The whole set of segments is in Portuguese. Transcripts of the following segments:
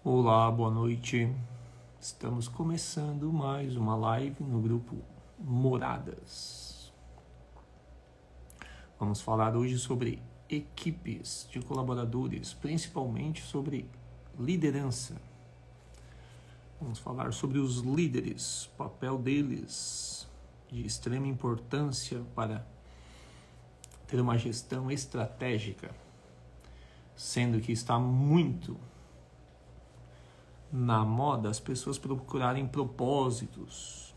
Olá, boa noite. Estamos começando mais uma live no grupo Moradas. Vamos falar hoje sobre equipes de colaboradores, principalmente sobre liderança. Vamos falar sobre os líderes, o papel deles de extrema importância para ter uma gestão estratégica, sendo que está muito na moda as pessoas procurarem propósitos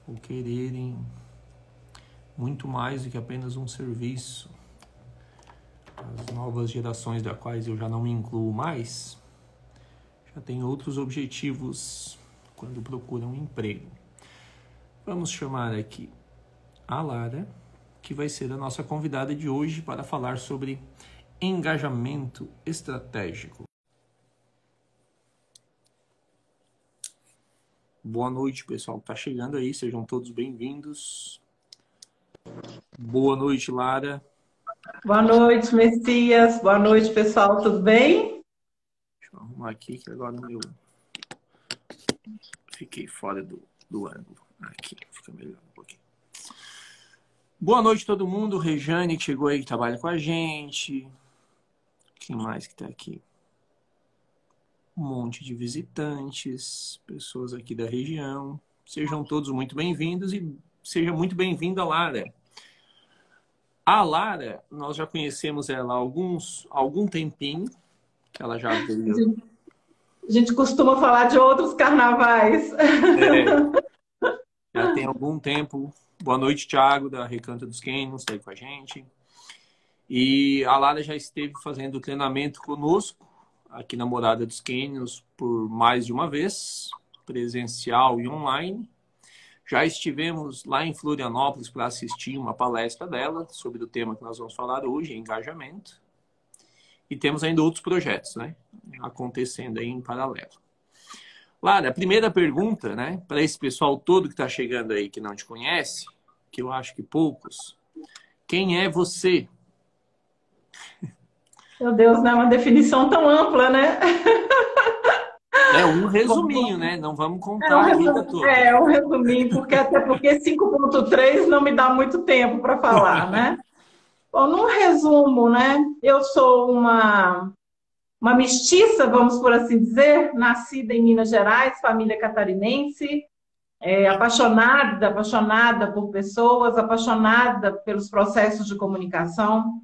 ou quererem muito mais do que apenas um serviço. As novas gerações, das quais eu já não me incluo mais, já têm outros objetivos quando procuram um emprego. Vamos chamar aqui a Lara, que vai ser a nossa convidada de hoje para falar sobre engajamento estratégico. Boa noite, pessoal que está chegando aí, sejam todos bem-vindos. Boa noite, Lara. Boa noite, Messias. Boa noite, pessoal. Tudo bem? Deixa eu arrumar aqui, que agora fiquei fora do ângulo. Aqui, fica melhor um pouquinho. Boa noite, todo mundo. Rejane, que chegou aí, que trabalha com a gente. Quem mais que está aqui? Um monte de visitantes, pessoas aqui da região. Sejam todos muito bem-vindos e seja muito bem-vinda, Lara. A Lara, nós já conhecemos ela há algum tempinho, que ela já veio. A gente costuma falar de outros carnavais. Já tem algum tempo. Boa noite, Thiago, da Recanto dos Canyons, está aí com a gente. E a Lara já esteve fazendo treinamento conosco, aqui na Morada dos Canyons, por mais de uma vez, presencial e online. Já estivemos lá em Florianópolis para assistir uma palestra dela sobre o tema que nós vamos falar hoje, engajamento. E temos ainda outros projetos, né, acontecendo aí em paralelo. Lara, a primeira pergunta, né, para esse pessoal todo que está chegando aí que não te conhece, que eu acho que poucos, quem é você? Meu Deus, não é uma definição tão ampla, né? É um resuminho, né? Não vamos É um contar a vida toda. um resuminho, até porque 5.3 não me dá muito tempo para falar, né? Bom, num resumo, né? Eu sou uma mestiça, vamos por assim dizer, nascida em Minas Gerais, família catarinense, apaixonada por pessoas, apaixonada pelos processos de comunicação,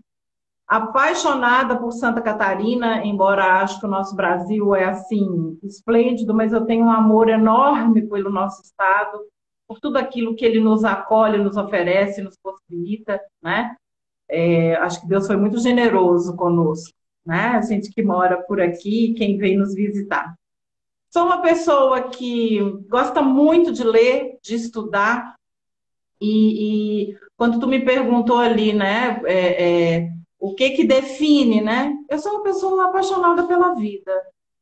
apaixonada por Santa Catarina, embora acho que o nosso Brasil é assim esplêndido, mas eu tenho um amor enorme pelo nosso estado, por tudo aquilo que ele nos acolhe, nos oferece, nos possibilita, né? Acho que Deus foi muito generoso conosco, né? A gente que mora por aqui, quem vem nos visitar. Sou uma pessoa que gosta muito de ler, de estudar, e quando tu me perguntou ali, né, o que define, né? Eu sou uma pessoa apaixonada pela vida.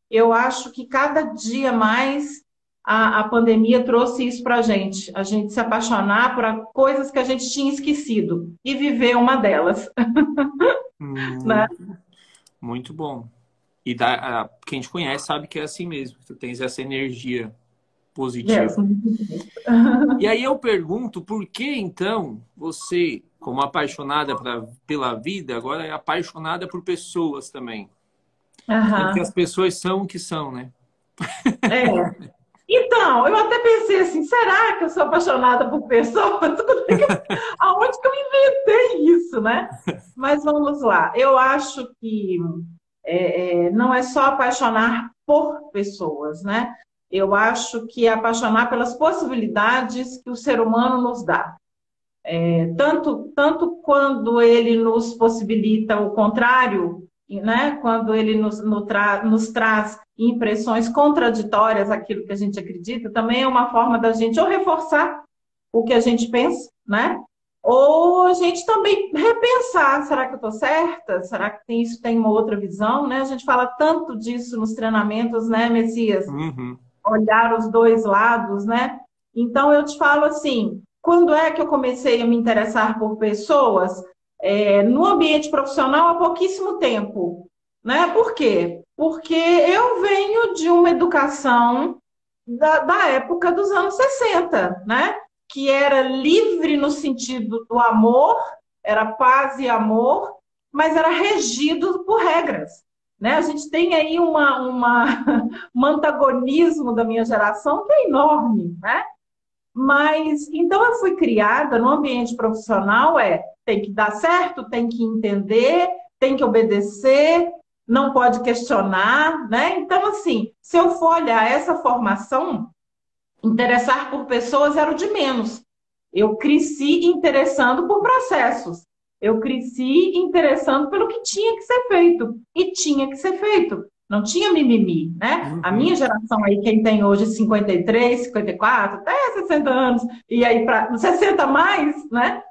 Eu acho que cada dia mais a pandemia trouxe isso para a gente se apaixonar por coisas que a gente tinha esquecido e viver uma delas, né? Muito, muito bom. E quem te conhece sabe que é assim mesmo. Tu tens essa energia positiva. Deus. E aí eu pergunto, por que então você, como apaixonada pela vida, agora é apaixonada por pessoas também? Sendo que as Aham. pessoas são o que são, né? É. Então, eu até pensei assim, será que eu sou apaixonada por pessoas? Aonde que eu inventei isso, né? Mas vamos lá. Eu acho que não é só apaixonar por pessoas, né? Eu acho que é apaixonar pelas possibilidades que o ser humano nos dá. Tanto quando ele nos possibilita o contrário, né? Quando ele nos traz impressões contraditórias àquilo que a gente acredita, também é uma forma da gente ou reforçar o que a gente pensa, né? Ou a gente também repensar, será que eu estou certa? Será que isso tem uma outra visão, né? A gente fala tanto disso nos treinamentos, né, Messias? Uhum. Olhar os dois lados, né? Então eu te falo assim, quando é que eu comecei a me interessar por pessoas? No ambiente profissional há pouquíssimo tempo. né? Por quê? Porque eu venho de uma educação da época dos anos 60, né? Que era livre no sentido do amor, era paz e amor, mas era regido por regras. Né? A gente tem aí um antagonismo da minha geração que é enorme, né? Mas, então eu fui criada no ambiente profissional, tem que dar certo, tem que entender, tem que obedecer, não pode questionar, né? Então, assim, se eu for olhar essa formação, interessar por pessoas era o de menos. Eu cresci interessando por processos. Eu cresci interessando pelo que tinha que ser feito. E tinha que ser feito. Não tinha mimimi, né? A minha Uhum. geração aí, quem tem hoje 53, 54, até 60 anos, e aí para 60 mais, né?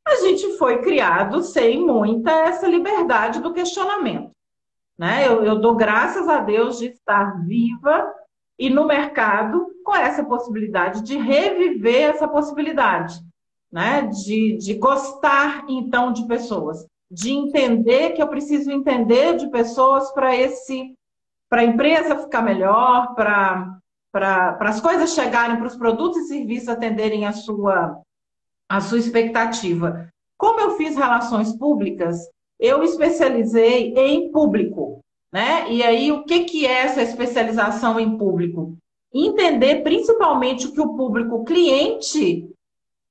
A gente foi criado sem muita essa liberdade do questionamento, né? Eu dou graças a Deus de estar viva e no mercado com essa possibilidade de reviver essa possibilidade, né? De gostar, então, de pessoas, de entender que eu preciso entender de pessoas para a empresa ficar melhor, para as coisas chegarem, para os produtos e serviços atenderem a sua expectativa. Como eu fiz relações públicas, eu especializei em público, né? E aí, o que que é essa especialização em público? Entender principalmente o que o público cliente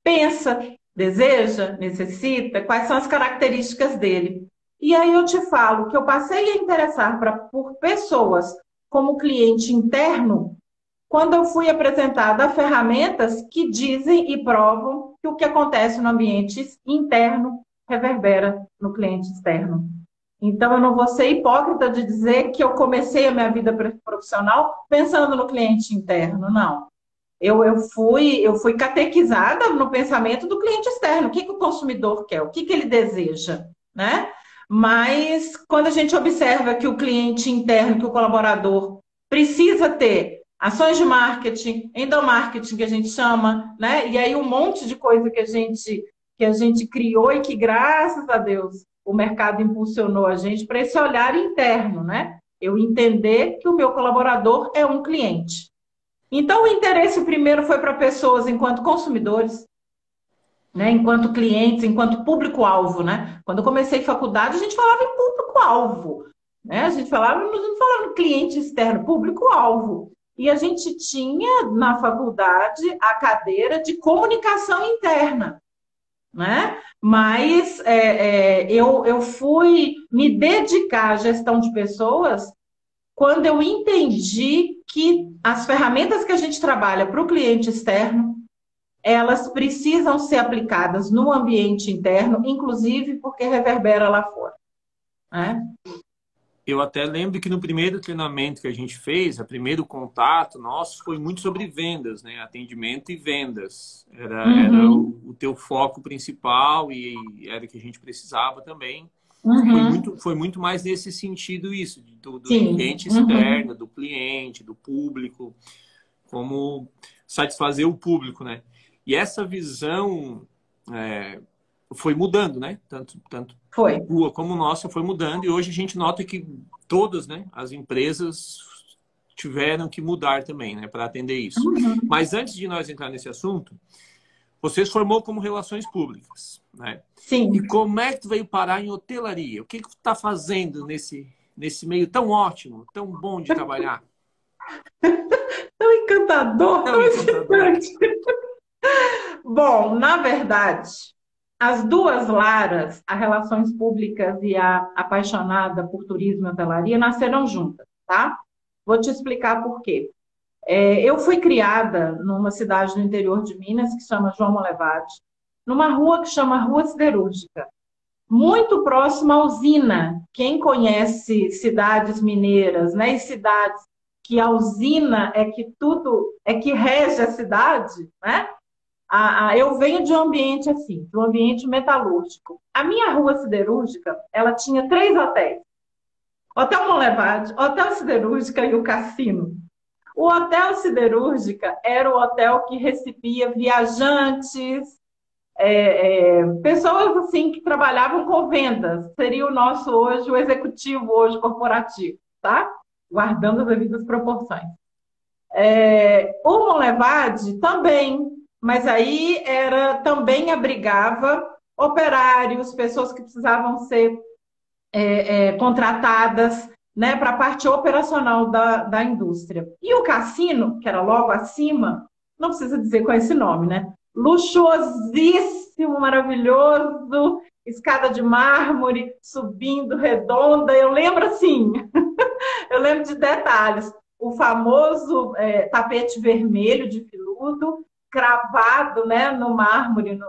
pensa, deseja, necessita, quais são as características dele. E aí eu te falo que eu passei a interessar por pessoas como cliente interno quando eu fui apresentada a ferramentas que dizem e provam que o que acontece no ambiente interno reverbera no cliente externo. Então, eu não vou ser hipócrita de dizer que eu comecei a minha vida profissional pensando no cliente interno, não. Eu fui catequizada no pensamento do cliente externo. O que, que o consumidor quer? O que, que ele deseja? Né? Mas, quando a gente observa que o cliente interno, que o colaborador precisa ter ações de marketing, endomarketing, que a gente chama, né? E aí um monte de coisa que a gente criou e que, graças a Deus, o mercado impulsionou a gente para esse olhar interno, né? Eu entender que o meu colaborador é um cliente. Então, o interesse primeiro foi para pessoas enquanto consumidores, né, enquanto clientes, enquanto público-alvo, né? Quando eu comecei faculdade, a gente falava em público-alvo, né? A gente falava, não falava no cliente externo, público-alvo. E a gente tinha na faculdade a cadeira de comunicação interna, né? Mas eu fui me dedicar à gestão de pessoas quando eu entendi que as ferramentas que a gente trabalha para o cliente externo, elas precisam ser aplicadas no ambiente interno, inclusive porque reverbera lá fora, né? Eu até lembro que no primeiro treinamento que a gente fez, o primeiro contato nosso foi muito sobre vendas, né? Atendimento e vendas. Era Uhum, o teu foco principal e era o que a gente precisava também. uhum, Foi muito mais nesse sentido isso, do sim, ambiente uhum, externo, do cliente, do público, como satisfazer o público, né? E essa visão é, foi mudando, né? Tanto foi. tua como nossa foi mudando e hoje a gente nota que todas, né, as empresas tiveram que mudar também, né, para atender isso. Uhum, Mas antes de nós entrar nesse assunto, você se formou como relações públicas, né? E sim, como é que tu veio parar em hotelaria? O que que tu está fazendo nesse meio tão ótimo, tão bom de trabalhar, tão encantador, tão tão encantador? excitante. Bom, na verdade, as duas Laras, a Relações Públicas e a apaixonada por turismo e hotelaria, nasceram juntas, tá? Vou te explicar por quê. Eu fui criada numa cidade do interior de Minas que chama João Molevade, numa rua que chama Rua Siderúrgica, muito próxima à usina. Quem conhece cidades mineiras, né, e cidades que a usina é que tudo é que rege a cidade, né? Eu venho de um ambiente assim, de um ambiente metalúrgico. A minha rua siderúrgica, ela tinha 3 hotéis. Hotel Monlevade, Hotel Siderúrgica e o Cassino. O Hotel Siderúrgica era o hotel que recebia viajantes, pessoas assim que trabalhavam com vendas. Seria o nosso hoje, o executivo hoje corporativo, tá? Guardando as devidas proporções. O Monlevade também, mas aí também abrigava operários, pessoas que precisavam ser contratadas, né, para a parte operacional da indústria. E o cassino, que era logo acima, não precisa dizer qual é esse nome, né? Luxuosíssimo, maravilhoso, escada de mármore, subindo, redonda. Eu lembro assim, eu lembro de detalhes. O famoso tapete vermelho de filudo, cravado, né, no mármore,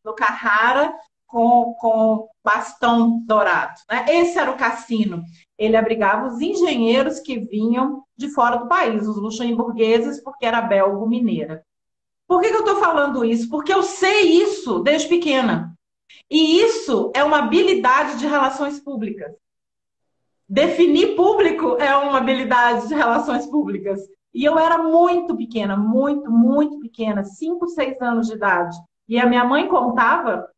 no Carrara, com bastão dourado, né? Esse era o cassino. Ele abrigava os engenheiros que vinham de fora do país, os luxemburgueses, porque era belgo-mineira. Por que eu estou falando isso? Porque eu sei isso desde pequena. E isso é uma habilidade de relações públicas. Definir público é uma habilidade de relações públicas. E eu era muito pequena, muito pequena, 5, 6 anos de idade. E a minha mãe contava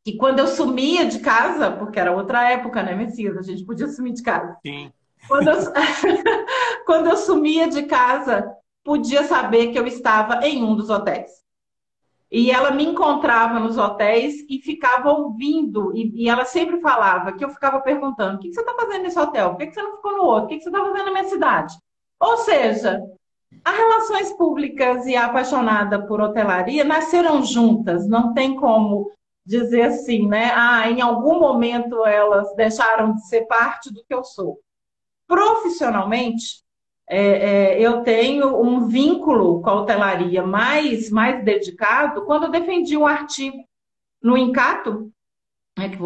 que quando eu sumia de casa, porque era outra época, né, Messias? A gente podia sumir de casa. Sim. Quando eu, quando eu sumia de casa, podia saber que eu estava em um dos hotéis. E ela me encontrava nos hotéis e ficava ouvindo. E ela sempre falava que eu ficava perguntando: o que você está fazendo nesse hotel? Por que você não ficou no outro? O que você está fazendo na minha cidade? Ou seja, as relações públicas e a apaixonada por hotelaria nasceram juntas. Não tem como dizer assim, né? Ah, em algum momento elas deixaram de ser parte do que eu sou. Profissionalmente, eu tenho um vínculo com a hotelaria mais dedicado quando eu defendi um artigo no Incato, que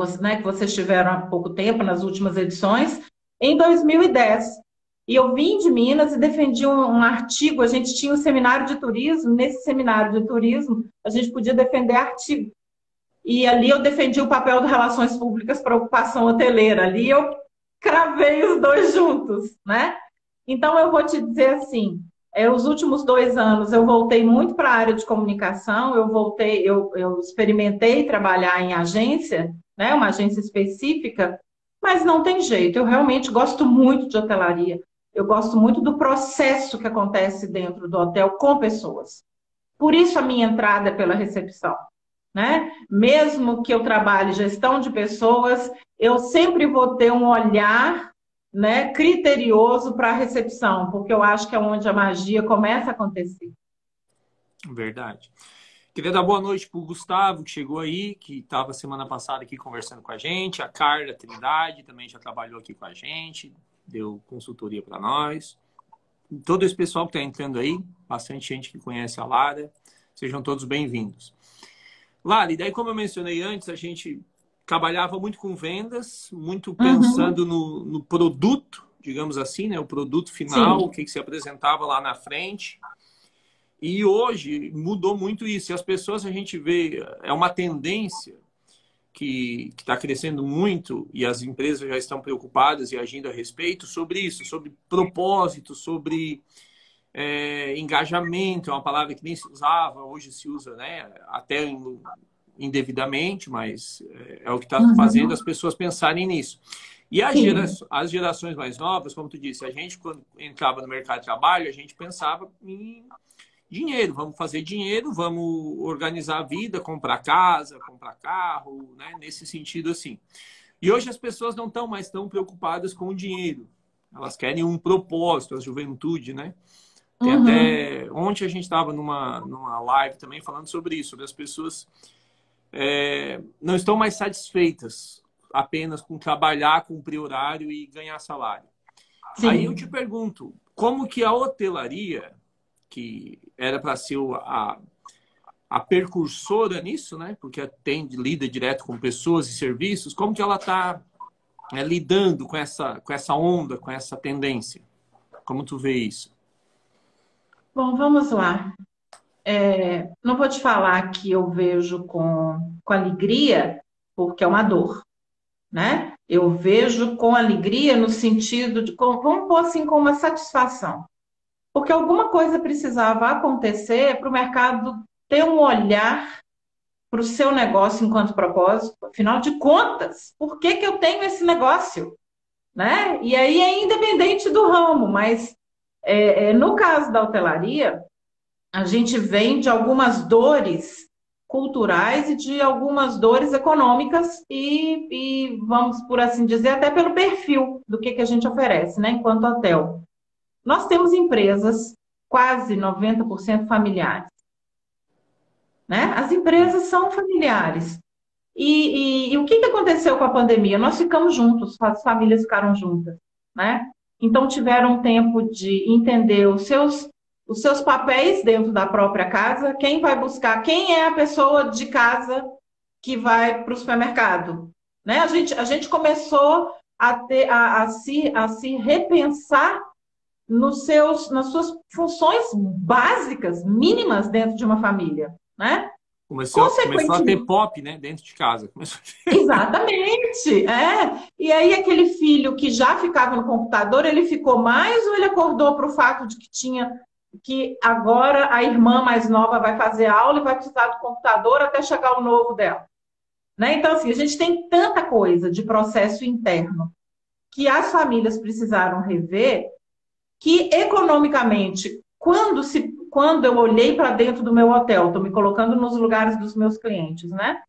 vocês tiveram há pouco tempo, nas últimas edições, em 2010. E eu vim de Minas e defendi um artigo. A gente tinha um seminário de turismo. Nesse seminário de turismo, a gente podia defender artigo. E ali eu defendi o papel de relações públicas para ocupação hoteleira. Ali eu cravei os dois juntos, né? Então, eu vou te dizer assim, os últimos 2 anos eu voltei muito para a área de comunicação, eu experimentei trabalhar em agência, né, uma agência específica, mas não tem jeito, eu realmente gosto muito de hotelaria, eu gosto muito do processo que acontece dentro do hotel com pessoas. Por isso a minha entrada é pela recepção, né? Mesmo que eu trabalhe gestão de pessoas, eu sempre vou ter um olhar, né, criterioso para a recepção, porque eu acho que é onde a magia começa a acontecer. Verdade. Queria dar boa noite para o Gustavo, que chegou aí, que estava semana passada aqui conversando com a gente. A Carla Trindade também já trabalhou aqui com a gente, deu consultoria para nós. Todo esse pessoal que está entrando aí, bastante gente que conhece a Lara, sejam todos bem-vindos. Lara, e daí, como eu mencionei antes, a gente trabalhava muito com vendas, muito pensando no produto, digamos assim, né? O produto final, Sim. o que se apresentava lá na frente. E hoje mudou muito isso. E as pessoas, a gente vê, é uma tendência que está crescendo muito e as empresas já estão preocupadas e agindo a respeito sobre isso, sobre propósito, sobre engajamento. É uma palavra que nem se usava, hoje se usa, né? Até indevidamente, mas é o que está fazendo as pessoas pensarem nisso. E as gerações mais novas, como tu disse, a gente, quando entrava no mercado de trabalho, a gente pensava em dinheiro, vamos fazer dinheiro, vamos organizar a vida, comprar casa, comprar carro, né? Nesse sentido assim. E hoje as pessoas não estão mais tão preocupadas com o dinheiro. Elas querem um propósito, a juventude, né? Tem até... Ontem a gente estava numa live também falando sobre isso, sobre as pessoas não estão mais satisfeitas apenas com trabalhar, cumprir horário e ganhar salário. Sim. Aí eu te pergunto, como que a hotelaria, que era para ser a precursora nisso, né? Porque lida direto com pessoas e serviços, como que ela está lidando com essa onda, com essa tendência? Como tu vê isso? Bom, vamos lá. Não vou te falar que eu vejo com alegria, porque é uma dor, né? Eu vejo com alegria no sentido de, vamos pôr assim, com uma satisfação. Porque alguma coisa precisava acontecer para o mercado ter um olhar para o seu negócio enquanto propósito. Afinal de contas, por que que eu tenho esse negócio? Né? E aí é independente do ramo, mas no caso da hotelaria, a gente vem de algumas dores culturais e de algumas dores econômicas e vamos por assim dizer, até pelo perfil do que a gente oferece, né, enquanto hotel. Nós temos empresas quase 90% familiares, né? As empresas são familiares. E o que aconteceu com a pandemia? Nós ficamos juntos, as famílias ficaram juntas, né? Então tiveram tempo de entender os seus papéis dentro da própria casa, quem vai buscar, quem é a pessoa de casa que vai para o supermercado, né? A gente começou a se repensar nas suas funções básicas, mínimas dentro de uma família, né? Começou a ter pop, né, dentro de casa. Exatamente, E aí aquele filho que já ficava no computador, ele ficou mais ou ele acordou para o fato de que agora a irmã mais nova vai fazer aula e vai precisar do computador até chegar o novo dela, né? Então assim, a gente tem tanta coisa de processo interno que as famílias precisaram rever, que economicamente, quando eu olhei para dentro do meu hotel, estou me colocando nos lugares dos meus clientes, né?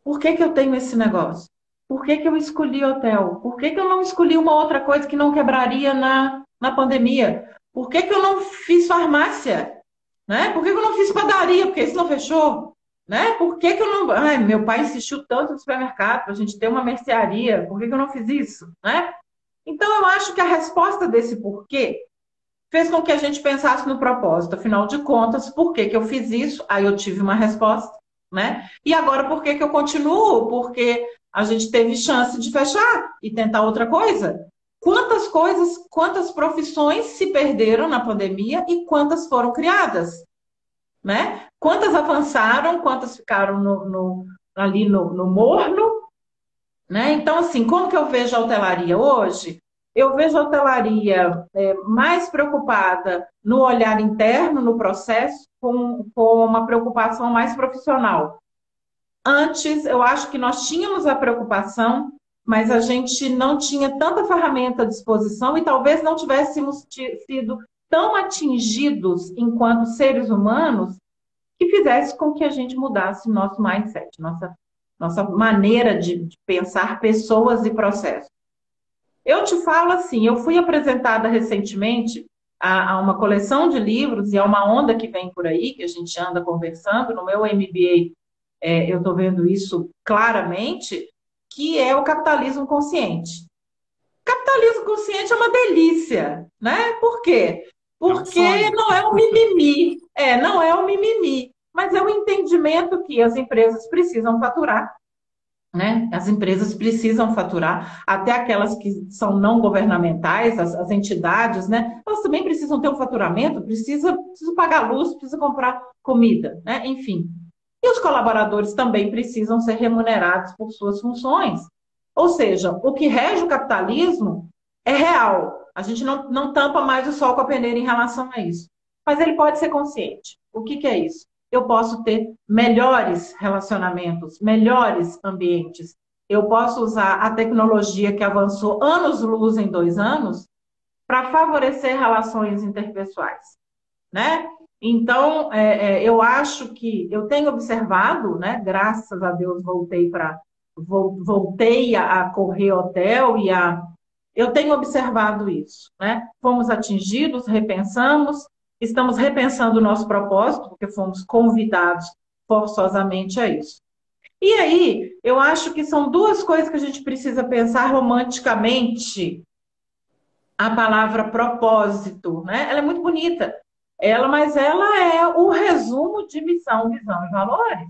Por que eu tenho esse negócio? Por que eu escolhi hotel? Por que eu não escolhi uma outra coisa que não quebraria na pandemia? Por que eu não fiz farmácia? Né? Por que eu não fiz padaria? Porque isso não fechou? Né? Por que eu não... Ai, meu pai insistiu tanto no supermercado para a gente ter uma mercearia. Por que eu não fiz isso? Né? Então, eu acho que a resposta desse porquê fez com que a gente pensasse no propósito. Afinal de contas, por que eu fiz isso? Aí eu tive uma resposta, né? E agora, por que eu continuo? Porque a gente teve chance de fechar e tentar outra coisa. Quantas coisas, quantas profissões se perderam na pandemia e quantas foram criadas, né? Quantas avançaram, quantas ficaram ali no morno, né? Então, assim, como que eu vejo a hotelaria hoje? Eu vejo a hotelaria mais preocupada no olhar interno, no processo, com uma preocupação mais profissional. Antes, eu acho que nós tínhamos a preocupação, mas a gente não tinha tanta ferramenta à disposição e talvez não tivéssemos sido tão atingidos enquanto seres humanos que fizesse com que a gente mudasse nosso mindset, nossa maneira de pensar pessoas e processos. Eu te falo assim, eu fui apresentada recentemente a uma coleção de livros e a uma onda que vem por aí, que a gente anda conversando. No meu MBA, eu estou vendo isso claramente, que é o capitalismo consciente. Capitalismo consciente é uma delícia, né? Por quê? Porque não é um mimimi, não é um mimimi, mas é o entendimento que as empresas precisam faturar. Né? As empresas precisam faturar, até aquelas que são não governamentais, as entidades, né? Elas também precisam ter um faturamento, precisam pagar luz, precisam comprar comida, né? Enfim. E os colaboradores também precisam ser remunerados por suas funções. Ou seja, o que rege o capitalismo é real. A gente não tampa mais o sol com a peneira em relação a isso. Mas ele pode ser consciente. O que é isso? Eu posso ter melhores relacionamentos, melhores ambientes. Eu posso usar a tecnologia que avançou anos-luz em 2 anos para favorecer relações interpessoais, né? Então, eu acho que eu tenho observado, né? Graças a Deus voltei a correr hotel eu tenho observado isso, né? Fomos atingidos, repensamos. Estamos repensando o nosso propósito, porque fomos convidados forçosamente a isso. E aí, eu acho que são 2 coisas que a gente precisa pensar romanticamente. A palavra propósito, né? Ela é muito bonita, mas ela é o resumo de missão, visão e valores.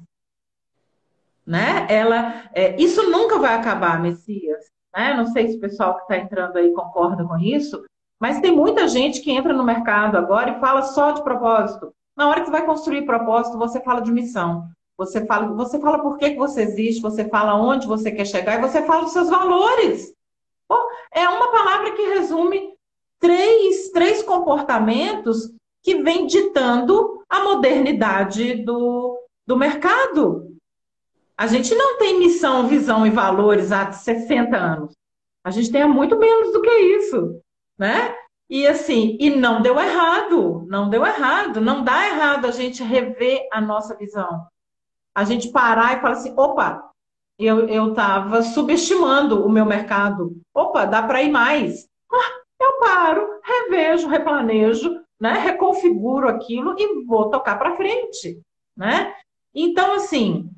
Né? Isso nunca vai acabar, Messias. Né? Não sei se o pessoal que está entrando aí concorda com isso, mas tem muita gente que entra no mercado agora e fala só de propósito. Na hora que você vai construir propósito, você fala de missão. Você fala por que você existe, você fala onde você quer chegar e você fala os seus valores. Pô, é uma palavra que resume três comportamentos que vem ditando a modernidade do mercado. A gente não tem missão, visão e valores há 60 anos. A gente tem há muito menos do que isso, né? E assim, e não deu errado, não deu errado, não dá errado a gente rever a nossa visão. A gente parar e falar assim, opa, eu estava subestimando o meu mercado. Opa, dá para ir mais. Eu paro, revejo, replanejo, né? Reconfiguro aquilo e vou tocar para frente, né? Então, assim,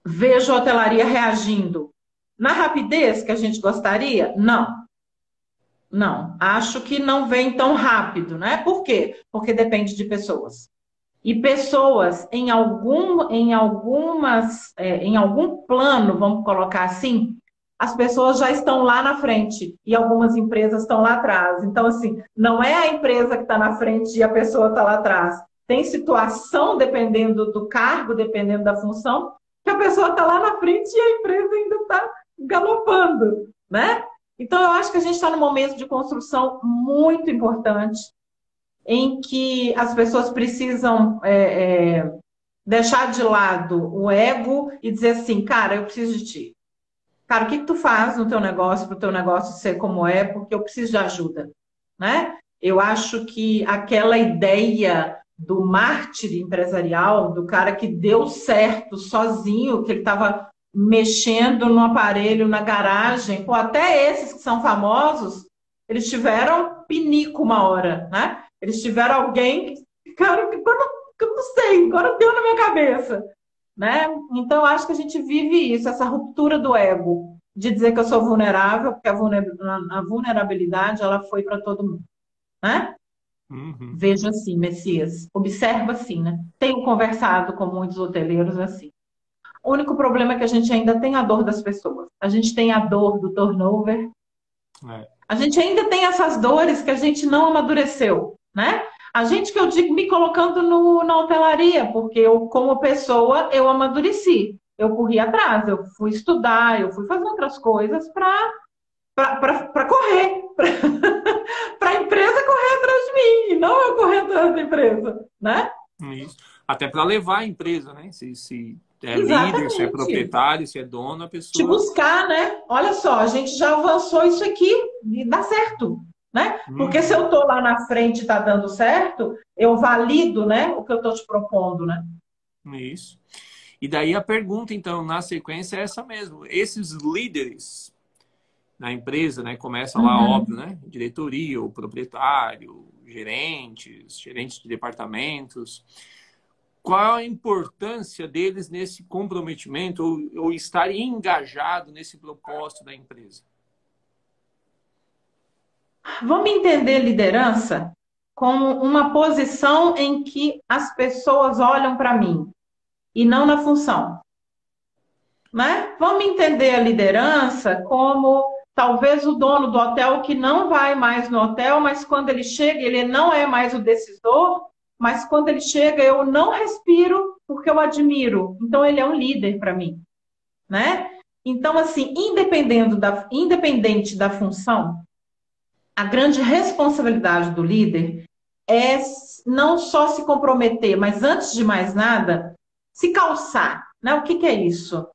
vejo a hotelaria reagindo na rapidez que a gente gostaria? Não. Não, acho que não vem tão rápido, né? Por quê? Porque depende de pessoas. E pessoas em algum plano, vamos colocar assim, as pessoas já estão lá na frente e algumas empresas estão lá atrás. Então, assim, não é a empresa que está na frente e a pessoa está lá atrás. Tem situação, dependendo do cargo, dependendo da função, que a pessoa está lá na frente e a empresa ainda está galopando, né? Então, eu acho que a gente está num momento de construção muito importante, em que as pessoas precisam deixar de lado o ego e dizer assim, cara, eu preciso de ti. Cara, o que tu faz no teu negócio, para o teu negócio ser como é, porque eu preciso de ajuda, né? Eu acho que aquela ideia do mártir empresarial, do cara que deu certo sozinho, que ele estava mexendo no aparelho, na garagem, pô, até esses que são famosos, eles tiveram pinico uma hora, né? Eles tiveram alguém que, cara, que eu não sei, agora deu na minha cabeça, né? Então, eu acho que a gente vive isso, essa ruptura do ego, de dizer que eu sou vulnerável, porque a vulnerabilidade, ela foi para todo mundo, né? Uhum. Vejo assim, Messias, observa assim, né? Tenho conversado com muitos hoteleiros assim. O único problema é que a gente ainda tem a dor das pessoas. A gente tem a dor do turnover. É. A gente ainda tem essas dores que a gente não amadureceu, né? A gente que eu digo me colocando na hotelaria, porque eu, como pessoa, eu amadureci. Eu corri atrás, eu fui estudar, eu fui fazer outras coisas para correr, para a empresa correr atrás de mim, e não eu correr atrás da empresa, né? Isso. Até para levar a empresa, né? Se é líder, se é Exatamente. proprietário, se é dono, a Te pessoa. buscar, né? Olha só, a gente já avançou isso aqui e dá certo, né? Porque se Uhum. eu estou lá na frente e está dando certo, eu valido, né, o que eu estou te propondo, né? Isso. E daí a pergunta, então, na sequência é essa mesmo. Esses líderes na empresa, né? Começa lá, óbvio, Uhum. né? Diretoria, o proprietário, gerentes de departamentos. Qual a importância deles nesse comprometimento ou estar engajado nesse propósito da empresa? Vamos entender liderança como uma posição em que as pessoas olham para mim e não na função, né? Vamos entender a liderança como talvez o dono do hotel que não vai mais no hotel, mas quando ele chega, ele não é mais o decisor, mas quando ele chega, eu não respiro porque eu admiro. Então, ele é um líder para mim, né? Então, assim, independente da função, a grande responsabilidade do líder é não só se comprometer, mas antes de mais nada, se calçar, né? O que é isso?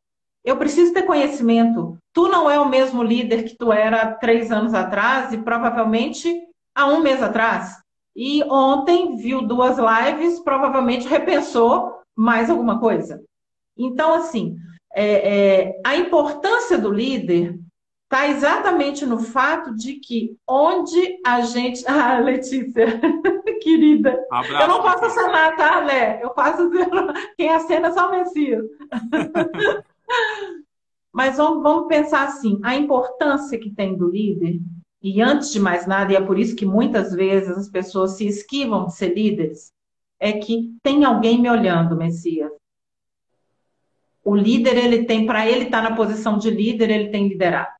Eu preciso ter conhecimento. Tu não é o mesmo líder que tu era há 3 anos atrás e provavelmente há um mês atrás. E ontem viu 2 lives, provavelmente repensou mais alguma coisa. Então, assim, a importância do líder está exatamente no fato de que onde a gente. Ah, Letícia, querida, eu Abraço, não posso Letícia. acenar, tá, Lé? Eu faço. Quem acena é só o Messias. Mas vamos pensar assim, a importância que tem do líder, e antes de mais nada, e é por isso que muitas vezes as pessoas se esquivam de ser líderes, é que tem alguém me olhando, Messias. O líder, ele tem, para ele estar na posição de líder, ele tem que liderar.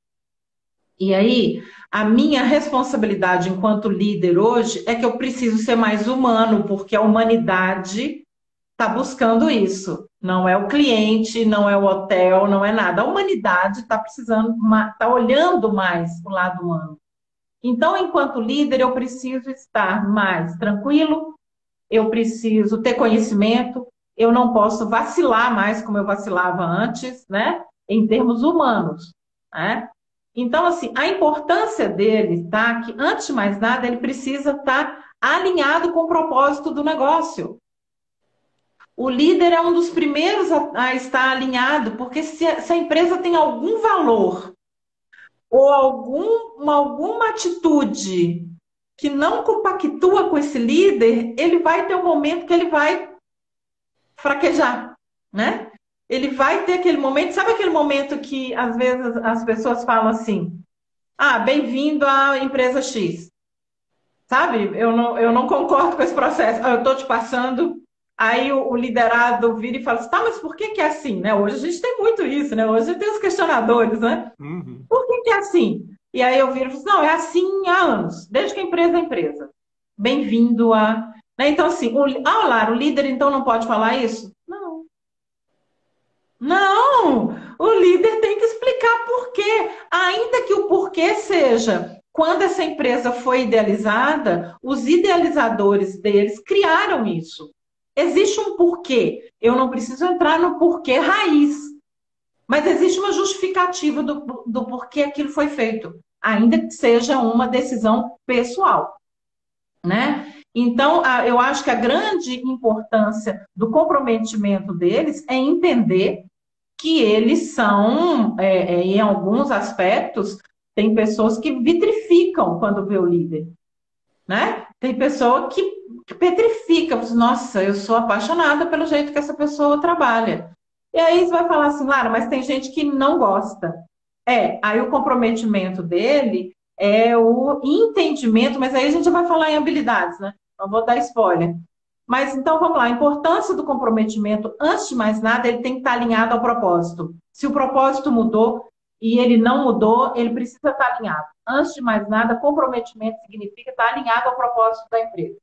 E aí, a minha responsabilidade enquanto líder hoje é que eu preciso ser mais humano, porque a humanidade está buscando isso. Não é o cliente, não é o hotel, não é nada. A humanidade está precisando, está olhando mais o lado humano. Então, enquanto líder, eu preciso estar mais tranquilo, eu preciso ter conhecimento, eu não posso vacilar mais como eu vacilava antes, né? Em termos humanos, né? Então, assim, a importância dele tá que, antes de mais nada, ele precisa estar alinhado com o propósito do negócio. O líder é um dos primeiros a estar alinhado, porque se a empresa tem algum valor ou alguma atitude que não compactua com esse líder, ele vai ter um momento que ele vai fraquejar, né? Ele vai ter aquele momento, sabe aquele momento que às vezes as pessoas falam assim: ah, bem-vindo à empresa X. Sabe? Eu não concordo com esse processo. Ah, eu estou te passando. Aí o liderado vira e fala assim, tá, mas por que que é assim, né? Hoje a gente tem muito isso, né? Hoje tem os questionadores, né? Uhum. Por que que é assim? E aí eu viro e falo assim, não, é assim há anos, desde que a empresa é empresa. Bem-vindo a... Né? Então, assim, Lara, o líder então não pode falar isso? Não. Não! O líder tem que explicar por quê. Ainda que o porquê seja, quando essa empresa foi idealizada, os idealizadores deles criaram isso. Existe um porquê. Eu não preciso entrar no porquê raiz, mas existe uma justificativa do porquê aquilo foi feito, ainda que seja uma decisão pessoal, né? Então, eu acho que a grande importância do comprometimento deles é entender que eles são, em alguns aspectos, tem pessoas que vitrificam quando vê o líder, né? Tem pessoa que petrifica, nossa, eu sou apaixonada pelo jeito que essa pessoa trabalha. E aí você vai falar assim, Lara, mas tem gente que não gosta. Aí o comprometimento dele é o entendimento, mas aí a gente vai falar em habilidades, né? Não vou dar spoiler. Mas então vamos lá, a importância do comprometimento, antes de mais nada, ele tem que estar alinhado ao propósito. Se o propósito mudou e ele não mudou, ele precisa estar alinhado. Antes de mais nada, comprometimento significa estar alinhado ao propósito da empresa.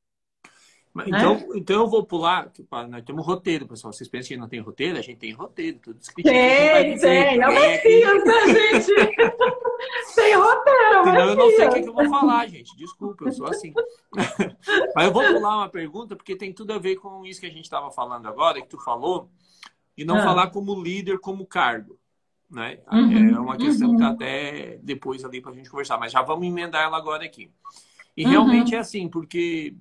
Então, Né? então eu vou pular, nós temos roteiro, pessoal. Vocês pensam que não tem roteiro? A gente tem roteiro, tudo escritinho que a gente vai dizer. Tem. É o Ninguém aqui. Messias, né, gente? Tem roteiro, é o Senão eu não sei o que Messias. eu vou falar, gente. Desculpa, eu sou assim. Mas eu vou pular uma pergunta, porque tem tudo a ver com isso que a gente estava falando agora, que tu falou, e não falar como líder, como cargo. Né? É uma questão que tá até depois ali para a gente conversar, mas já vamos emendar ela agora aqui. E realmente é assim, porque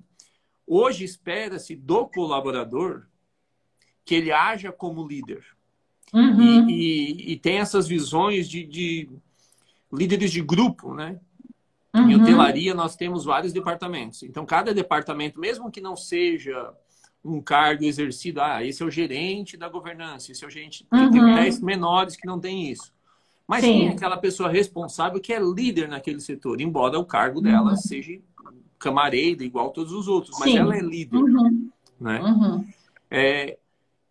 hoje espera-se do colaborador que ele haja como líder. E tem essas visões de líderes de grupo, né? Em hotelaria nós temos vários departamentos. Então, cada departamento, mesmo que não seja um cargo exercido, esse é o gerente da governança, esse é o gerente... Porque tem hotéis menores que não tem isso. Mas tem aquela pessoa responsável que é líder naquele setor, embora o cargo dela seja camareira, igual todos os outros, mas ela é líder. Né?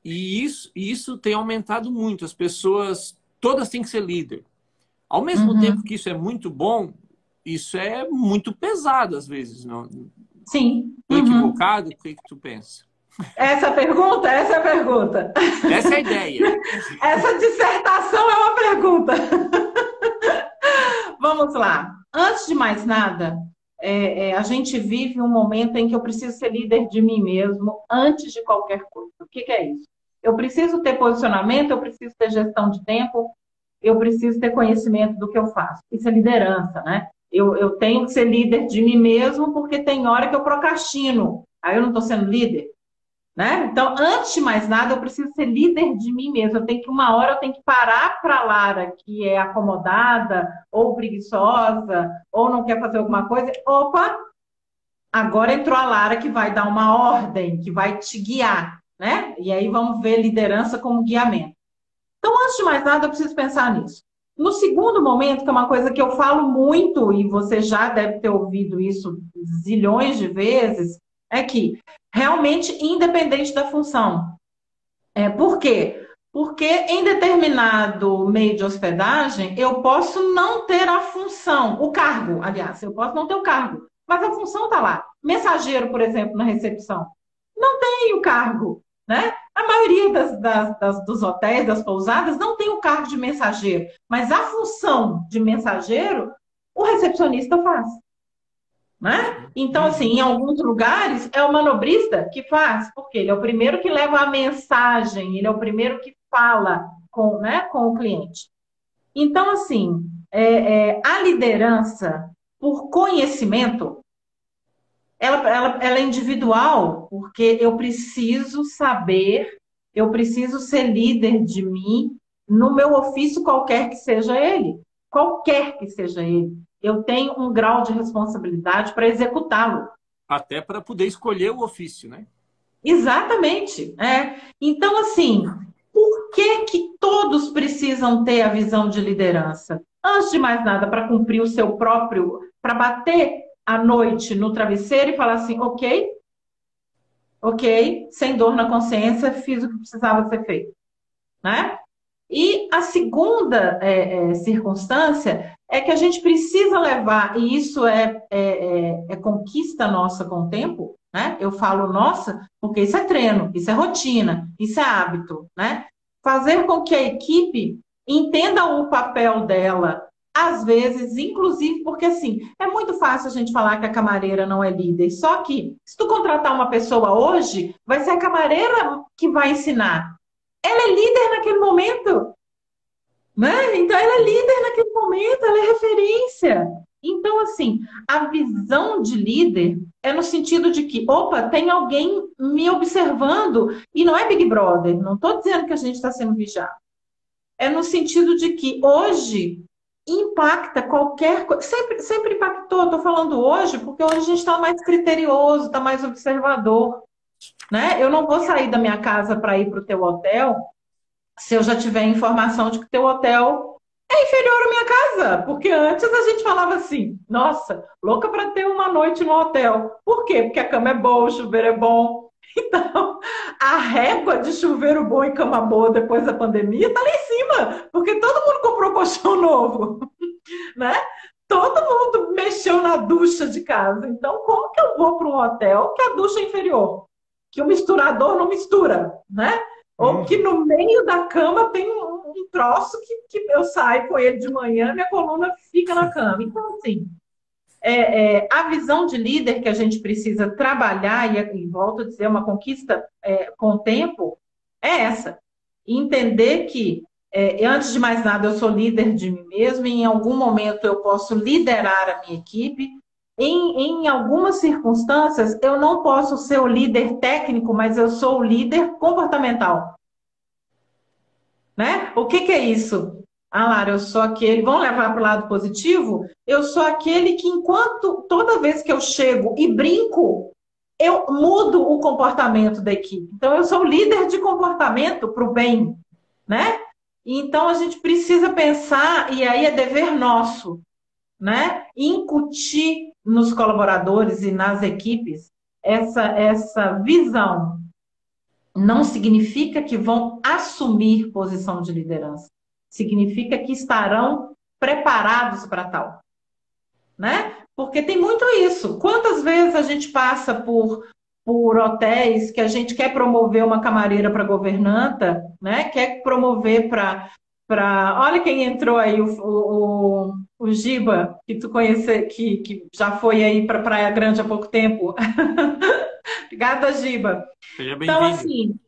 E isso tem aumentado muito. As pessoas, todas têm que ser líder. Ao mesmo tempo que isso é muito bom, isso é muito pesado às vezes. Não? Sim. Estou equivocado? O que tu pensa? Essa é a pergunta? Essa é a pergunta. Essa é a ideia. Essa dissertação é uma pergunta. Vamos lá. Antes de mais nada, a gente vive um momento em que eu preciso ser líder de mim mesmo antes de qualquer coisa. O que é isso? Eu preciso ter posicionamento, eu preciso ter gestão de tempo, eu preciso ter conhecimento do que eu faço. Isso é liderança, né? Eu tenho que ser líder de mim mesmo porque tem hora que eu procrastino. Aí eu não estou sendo líder. Né? Então, antes de mais nada, eu preciso ser líder de mim mesmo. Uma hora eu tenho que parar para a Lara, que é acomodada, ou preguiçosa, ou não quer fazer alguma coisa. Opa, agora entrou a Lara que vai dar uma ordem, que vai te guiar, né? E aí vamos ver liderança como guiamento. Então, antes de mais nada, eu preciso pensar nisso. No segundo momento, que é uma coisa que eu falo muito, e você já deve ter ouvido isso zilhões de vezes, é que realmente independente da função. Por quê? Porque em determinado meio de hospedagem, eu posso não ter a função, o cargo, aliás, eu posso não ter o cargo, mas a função está lá. Mensageiro, por exemplo, na recepção, não tem o cargo, né? A maioria dos hotéis, das pousadas, não tem o cargo de mensageiro, mas a função de mensageiro, o recepcionista faz. né? Então, assim, em alguns lugares é o manobrista que faz, porque ele é o primeiro que leva a mensagem, ele é o primeiro que fala com, né, com o cliente. Então, assim, a liderança por conhecimento, ela é individual, porque eu preciso saber, eu preciso ser líder de mim no meu ofício, qualquer que seja ele. Qualquer que seja ele. Eu tenho um grau de responsabilidade para executá-lo. Até para poder escolher o ofício, né? Exatamente. Então, assim, por que que todos precisam ter a visão de liderança? Antes de mais nada, para cumprir o seu próprio, para bater à noite no travesseiro e falar assim, ok, ok, sem dor na consciência, fiz o que precisava ser feito, né? E a segunda circunstância é que a gente precisa levar, e isso é conquista nossa com o tempo, né? Eu falo nossa, porque isso é treino, isso é rotina, isso é hábito, né? Fazer com que a equipe entenda o papel dela, às vezes, inclusive, porque assim, é muito fácil a gente falar que a camareira não é líder, só que se tu contratar uma pessoa hoje, vai ser a camareira que vai ensinar. Ela é líder naquele momento, né? Então, ela é líder naquele momento, ela é referência. Então, assim, a visão de líder é no sentido de que, opa, tem alguém me observando, e não é Big Brother, não estou dizendo que a gente está sendo vigiado. É no sentido de que hoje impacta qualquer coisa. Sempre impactou, estou falando hoje, porque hoje a gente está mais criterioso, está mais observador, né? Eu não vou sair da minha casa para ir para o teu hotel se eu já tiver informação de que teu hotel é inferior à minha casa. Porque antes a gente falava assim, nossa, louca para ter uma noite no hotel. Por quê? Porque a cama é boa, o chuveiro é bom. Então, a régua de chuveiro bom e cama boa depois da pandemia tá lá em cima, porque todo mundo comprou colchão novo, né? Todo mundo mexeu na ducha de casa. Então, como que eu vou para um hotel que a ducha é inferior? Que o misturador não mistura, né? Ou que no meio da cama tem um troço que eu saio com ele de manhã, minha coluna fica na cama. Então, assim, a visão de líder que a gente precisa trabalhar, e volto a dizer, uma conquista com o tempo, é essa. Entender que, antes de mais nada, eu sou líder de mim mesmo, e em algum momento eu posso liderar a minha equipe. Em algumas circunstâncias, eu não posso ser o líder técnico, mas eu sou o líder comportamental. Né? O que é isso? Ah, Lara, eu sou aquele, vamos levar para o lado positivo? Eu sou aquele que, enquanto toda vez que eu chego e brinco, eu mudo o comportamento da equipe. Então, eu sou o líder de comportamento para o bem, né? Então, a gente precisa pensar, e aí é dever nosso, né? Incutir nos colaboradores e nas equipes essa visão. Não significa que vão assumir posição de liderança. Significa que estarão preparados para tal, né? Porque tem muito isso. Quantas vezes a gente passa por hotéis que a gente quer promover uma camareira para governanta, né? Quer promover olha quem entrou aí, o Giba, que tu conhece, que já foi aí para Praia Grande há pouco tempo. Obrigada, Giba. Seja Então, bem-vindo.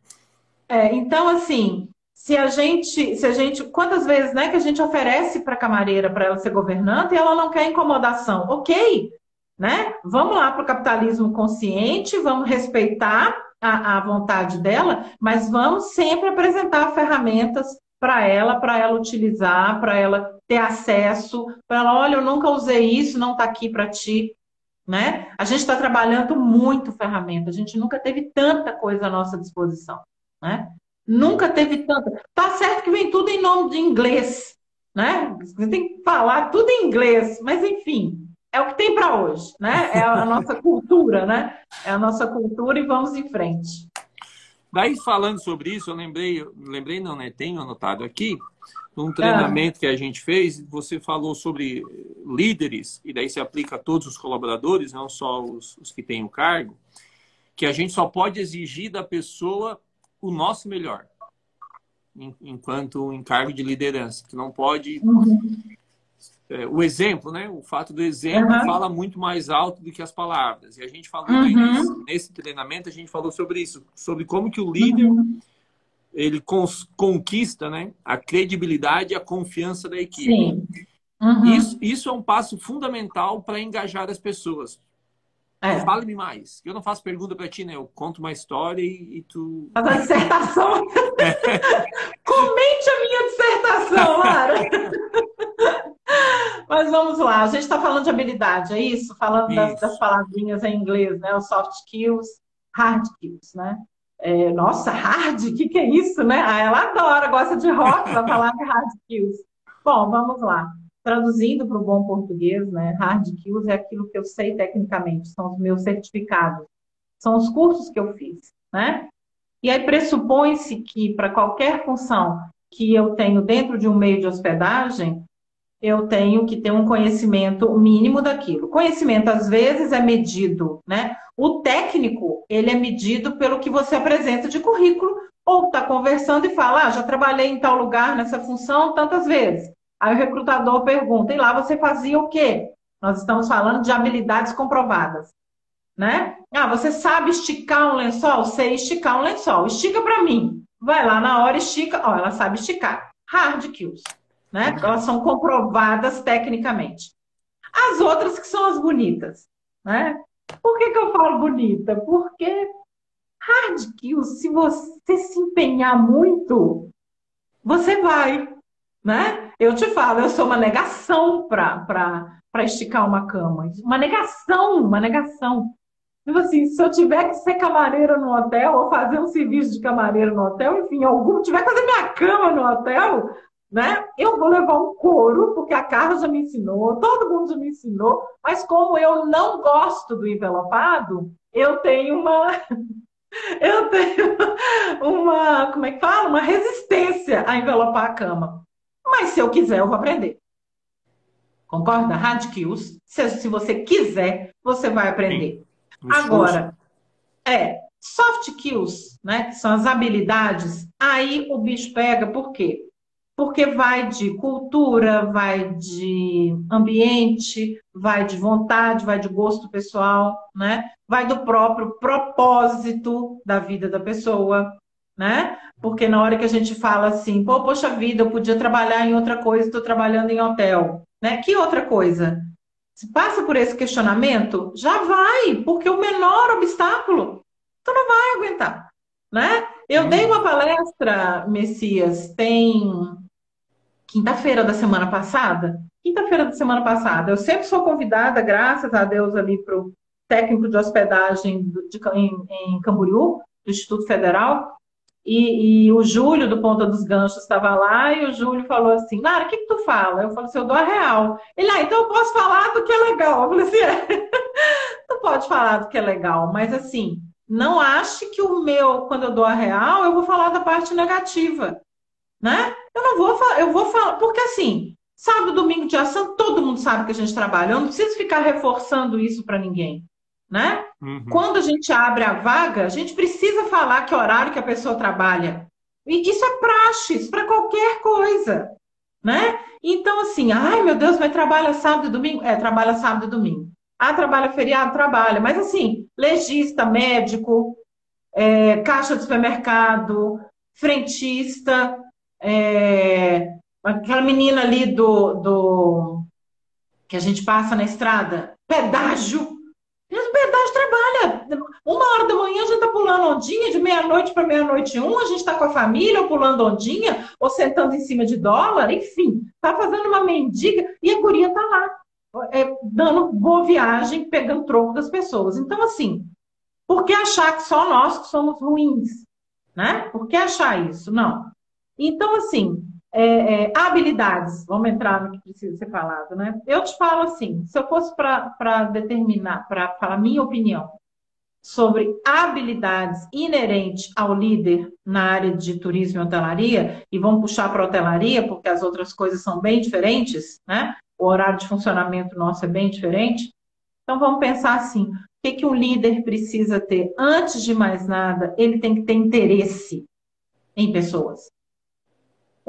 assim, se a gente, quantas vezes, né, que a gente oferece para a camareira para ela ser governanta e ela não quer incomodação? Ok, né? Vamos lá para o capitalismo consciente, vamos respeitar a vontade dela, mas vamos sempre apresentar ferramentas para ela utilizar, para ela ter acesso, para ela, olha, eu nunca usei isso, não está aqui para ti, né? A gente está trabalhando muito ferramenta, a gente nunca teve tanta coisa à nossa disposição, né? Nunca teve tanta. Tá certo que vem tudo em nome de inglês, né? Você tem que falar tudo em inglês, mas enfim, é o que tem para hoje, né? É a nossa cultura, né? É a nossa cultura e vamos em frente. Daí, falando sobre isso, eu lembrei não, né? Tenho anotado aqui, um Ah, treinamento que a gente fez, você falou sobre líderes, e daí se aplica a todos os colaboradores, não só os que têm o cargo, que a gente só pode exigir da pessoa o nosso melhor, enquanto encargo de liderança, que não pode uhum. o exemplo, né? O fato do exemplo fala muito mais alto do que as palavras. E a gente falou nesse treinamento, a gente falou sobre isso, sobre como que o líder ele conquista, né, a credibilidade e a confiança da equipe. Sim. Isso é um passo fundamental para engajar as pessoas. Fale-me mais. Eu não faço pergunta para ti, né? Eu conto uma história e tu... Faz a dissertação. Comente a minha dissertação, Lara. Mas vamos lá. A gente está falando de habilidade, é isso? Falando das palavrinhas em inglês, né? Os soft skills, hard skills, né? Nossa, hard? O que é isso, né? Ela adora, gosta de rock, vai falar de hard skills. Bom, vamos lá. Traduzindo para o bom português, né? Hard skills é aquilo que eu sei tecnicamente, são os meus certificados, são os cursos que eu fiz, né? E aí pressupõe-se que para qualquer função que eu tenho dentro de um meio de hospedagem, eu tenho que ter um conhecimento mínimo daquilo. Conhecimento, às vezes, é medido, né? O técnico, ele é medido pelo que você apresenta de currículo, ou está conversando e fala, já trabalhei em tal lugar, nessa função, tantas vezes. Aí o recrutador pergunta, e lá você fazia o quê? Nós estamos falando de habilidades comprovadas, né? Você sabe esticar um lençol? Sei esticar um lençol. Estica para mim. Vai lá na hora, estica. Ela sabe esticar. Hard skills, né? Elas são comprovadas tecnicamente. As outras que são as bonitas, né? Por que eu falo bonita? Porque hard skills, se você se empenhar muito, você vai, né? Eu te falo, eu sou uma negação para esticar uma cama. Uma negação. Tipo assim, se eu tiver que ser camareira no hotel, ou fazer um serviço de camareira no hotel, enfim, algum tiver que fazer minha cama no hotel, né? Eu vou levar um couro, porque a Carla já me ensinou, todo mundo já me ensinou, mas como eu não gosto do envelopado, eu tenho como é que fala? Uma resistência a envelopar a cama. Mas se eu quiser, eu vou aprender. Concorda? Hard skills. Se você quiser, você vai aprender. Agora, soft skills, né, que são as habilidades, aí o bicho pega, por quê? Porque vai de cultura, vai de ambiente, vai de vontade, vai de gosto pessoal, né? Vai do próprio propósito da vida da pessoa, né? Porque na hora que a gente fala assim, poxa vida, eu podia trabalhar em outra coisa, estou trabalhando em hotel, né? Que outra coisa? Se passa por esse questionamento, já vai, porque o menor obstáculo, tu não vai aguentar, né? Eu dei uma palestra, Messias, tem quinta-feira da semana passada. Eu sempre sou convidada, graças a Deus, ali para o técnico de hospedagem em Camboriú, do Instituto Federal. E o Júlio, do Ponta dos Ganchos, estava lá e o Júlio falou assim, Lara, o que tu fala? Eu falei assim, eu dou a real. Ele, então eu posso falar do que é legal. Eu falei assim, tu pode falar do que é legal, mas assim, não ache que quando eu dou a real, eu vou falar da parte negativa, né? Eu vou falar, porque assim, sábado, domingo, dia santo, todo mundo sabe que a gente trabalha. Eu não preciso ficar reforçando isso para ninguém, né? Quando a gente abre a vaga, a gente precisa falar que horário que a pessoa trabalha. E isso é praxe, para qualquer coisa, né? Então, assim, ai meu Deus, mas trabalha sábado e domingo? Trabalha sábado e domingo. Trabalha feriado? Trabalha. Mas assim, legista, médico, caixa de supermercado, frentista, aquela menina ali que a gente passa na estrada, pedágio. O pedágio trabalha. 1h da manhã a gente está pulando ondinha, de meia-noite para meia-noite a gente está com a família, ou pulando ondinha, ou sentando em cima de dólar, enfim, está fazendo uma mendiga e a guria está lá, dando boa viagem, pegando troco das pessoas. Então, assim, por que achar que só nós que somos ruins? Né? Por que achar isso? Não. Então, assim, habilidades, vamos entrar no que precisa ser falado, né? Eu te falo assim, se eu fosse para determinar, para falar minha opinião sobre habilidades inerentes ao líder na área de turismo e hotelaria, e vamos puxar para a hotelaria, porque as outras coisas são bem diferentes, né? O horário de funcionamento nosso é bem diferente. Então, vamos pensar assim, o que um líder precisa ter? Antes de mais nada, ele tem que ter interesse em pessoas.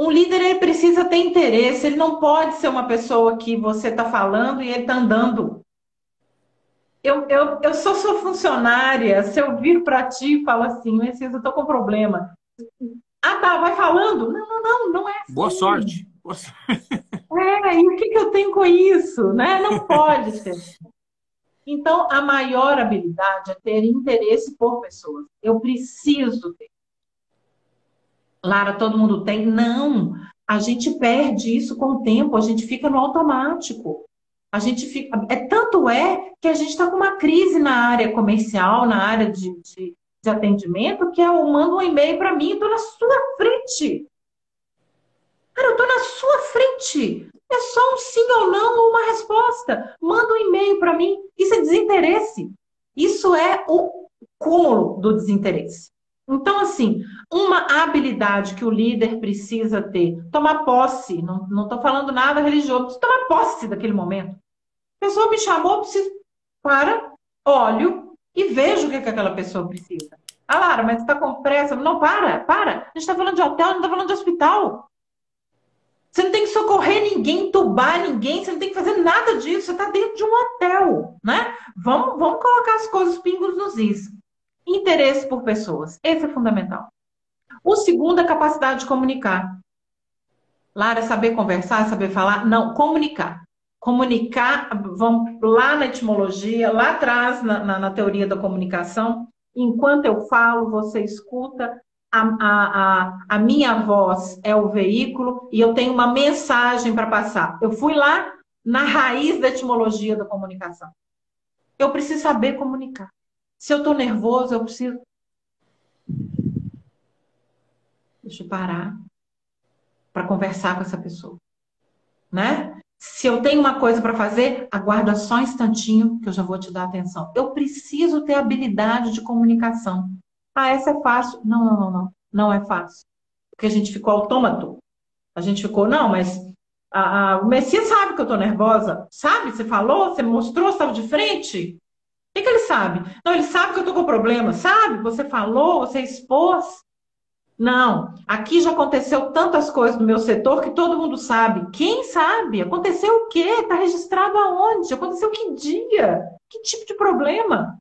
Um líder, ele precisa ter interesse, ele não pode ser uma pessoa que você está falando e ele está andando. Eu sou sua funcionária, se eu viro para ti e falo assim, Messias, eu estou com problema. Ah, tá, vai falando. Não é Boa assim. sorte. Boa sorte. E o que que eu tenho com isso, né? Não pode ser. Então, a maior habilidade é ter interesse por pessoas. Eu preciso ter. Lara, todo mundo tem? Não. A gente perde isso com o tempo, a gente fica no automático. A gente fica. Tanto é que a gente está com uma crise na área comercial, na área de atendimento, que eu mando um e-mail para mim, estou na sua frente. Cara, eu estou na sua frente. É só um sim ou não ou uma resposta. Manda um e-mail para mim. Isso é desinteresse. Isso é o cúmulo do desinteresse. Então, assim, uma habilidade que o líder precisa ter, tomar posse, não estou falando nada religioso, preciso tomar posse daquele momento. A pessoa me chamou, eu preciso, olho e vejo o que aquela pessoa precisa. Ah, Lara, mas você está com pressa? Não, para. A gente está falando de hotel, não está falando de hospital. Você não tem que socorrer ninguém, entubar ninguém, você não tem que fazer nada disso, você está dentro de um hotel, né? Vamos colocar as coisas pingos nos is. Interesse por pessoas, esse é fundamental. O segundo é a capacidade de comunicar. Lara, saber conversar, saber falar? Não, comunicar. Comunicar, vamos lá na etimologia, lá atrás na teoria da comunicação, enquanto eu falo, você escuta, a minha voz é o veículo e eu tenho uma mensagem para passar. Eu fui lá na raiz da etimologia da comunicação. Eu preciso saber comunicar. Se eu estou nervoso, eu preciso. Deixa eu parar para conversar com essa pessoa, né? Se eu tenho uma coisa para fazer, aguarda só um instantinho que eu já vou te dar atenção. Eu preciso ter habilidade de comunicação. Ah, essa é fácil. Não. Não é fácil. Porque a gente ficou autômato. A gente ficou, não, mas o Messias sabe que eu estou nervosa. Sabe? Você falou, você mostrou, você estava de frente. O que ele sabe? Não, ele sabe que eu estou com problema. Sabe? Você falou, você expôs. Não, aqui já aconteceu tantas coisas no meu setor que todo mundo sabe. Quem sabe? Aconteceu o quê? Está registrado aonde? Aconteceu que dia? Que tipo de problema?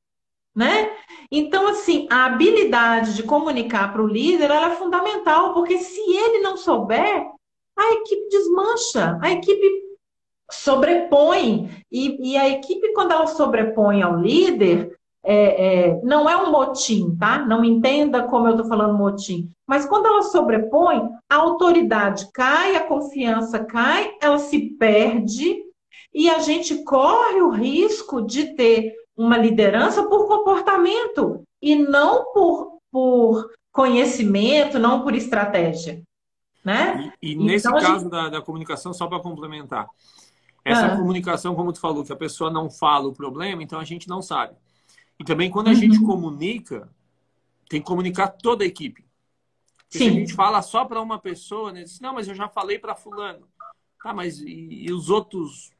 Né? Então, assim, a habilidade de comunicar para o líder ela é fundamental, porque se ele não souber, a equipe desmancha, a equipe sobrepõe. E a equipe, quando ela sobrepõe ao líder, não é um motim, tá? Não entenda como eu estou falando motim. Mas quando ela sobrepõe, a autoridade cai, a confiança cai, ela se perde e a gente corre o risco de ter uma liderança por comportamento e não por conhecimento, não por estratégia, né? E nesse Então, caso da comunicação, só para complementar, essa comunicação, como tu falou, que a pessoa não fala o problema, então a gente não sabe. E também quando a gente comunica, tem que comunicar toda a equipe. Porque se a gente fala só para uma pessoa, né, diz, não, mas eu já falei para fulano. Tá, mas e os outros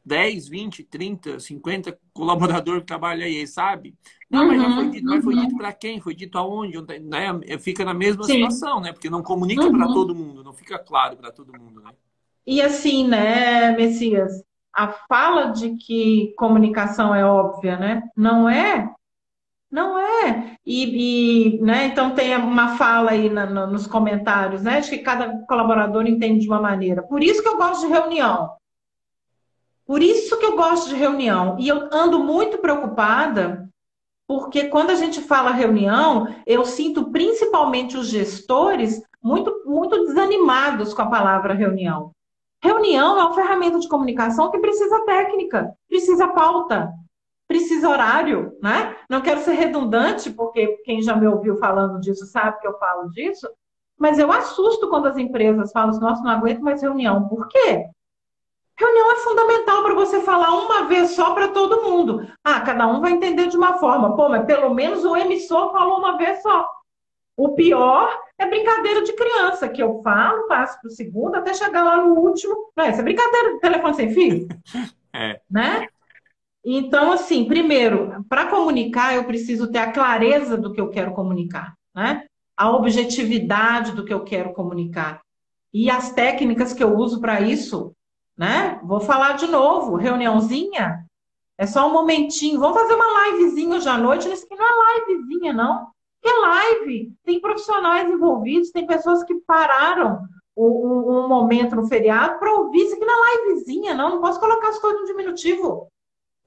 10, 20, 30, 50 colaboradores que trabalham aí, sabe? Não, mas já foi dito, mas foi dito para quem? Foi dito aonde? Né? Fica na mesma situação, né? Porque não comunica para todo mundo, não fica claro para todo mundo, né? E assim, né, Messias, a fala de que comunicação é óbvia, né? Não é? Não é. Né, então tem uma fala aí nos comentários, né? De que cada colaborador entende de uma maneira. Por isso que eu gosto de reunião. Por isso que eu gosto de reunião. E eu ando muito preocupada, porque quando a gente fala reunião, eu sinto principalmente os gestores muito desanimados com a palavra reunião. Reunião é uma ferramenta de comunicação que precisa técnica, precisa pauta, precisa horário, né? Não quero ser redundante, porque quem já me ouviu falando disso sabe que eu falo disso, mas eu assusto quando as empresas falam assim, nossa, não aguento mais reunião. Por quê? Reunião é fundamental para você falar uma vez só para todo mundo. Ah, cada um vai entender de uma forma. Pô, mas pelo menos o emissor falou uma vez só. O pior é brincadeira de criança, que eu falo, passo para o segundo, até chegar lá no último. Essa é brincadeira de telefone sem fio. Né? Então, assim, primeiro, para comunicar, eu preciso ter a clareza do que eu quero comunicar, né? A objetividade do que eu quero comunicar. e as técnicas que eu uso para isso, né? Vou falar de novo, reuniãozinha, é só um momentinho. Vamos fazer uma livezinha hoje à noite. Isso aqui não é livezinha, não. É live. Tem profissionais envolvidos, tem pessoas que pararam um momento no feriado para ouvir. Isso aqui não é livezinha, não. Não posso colocar as coisas no diminutivo,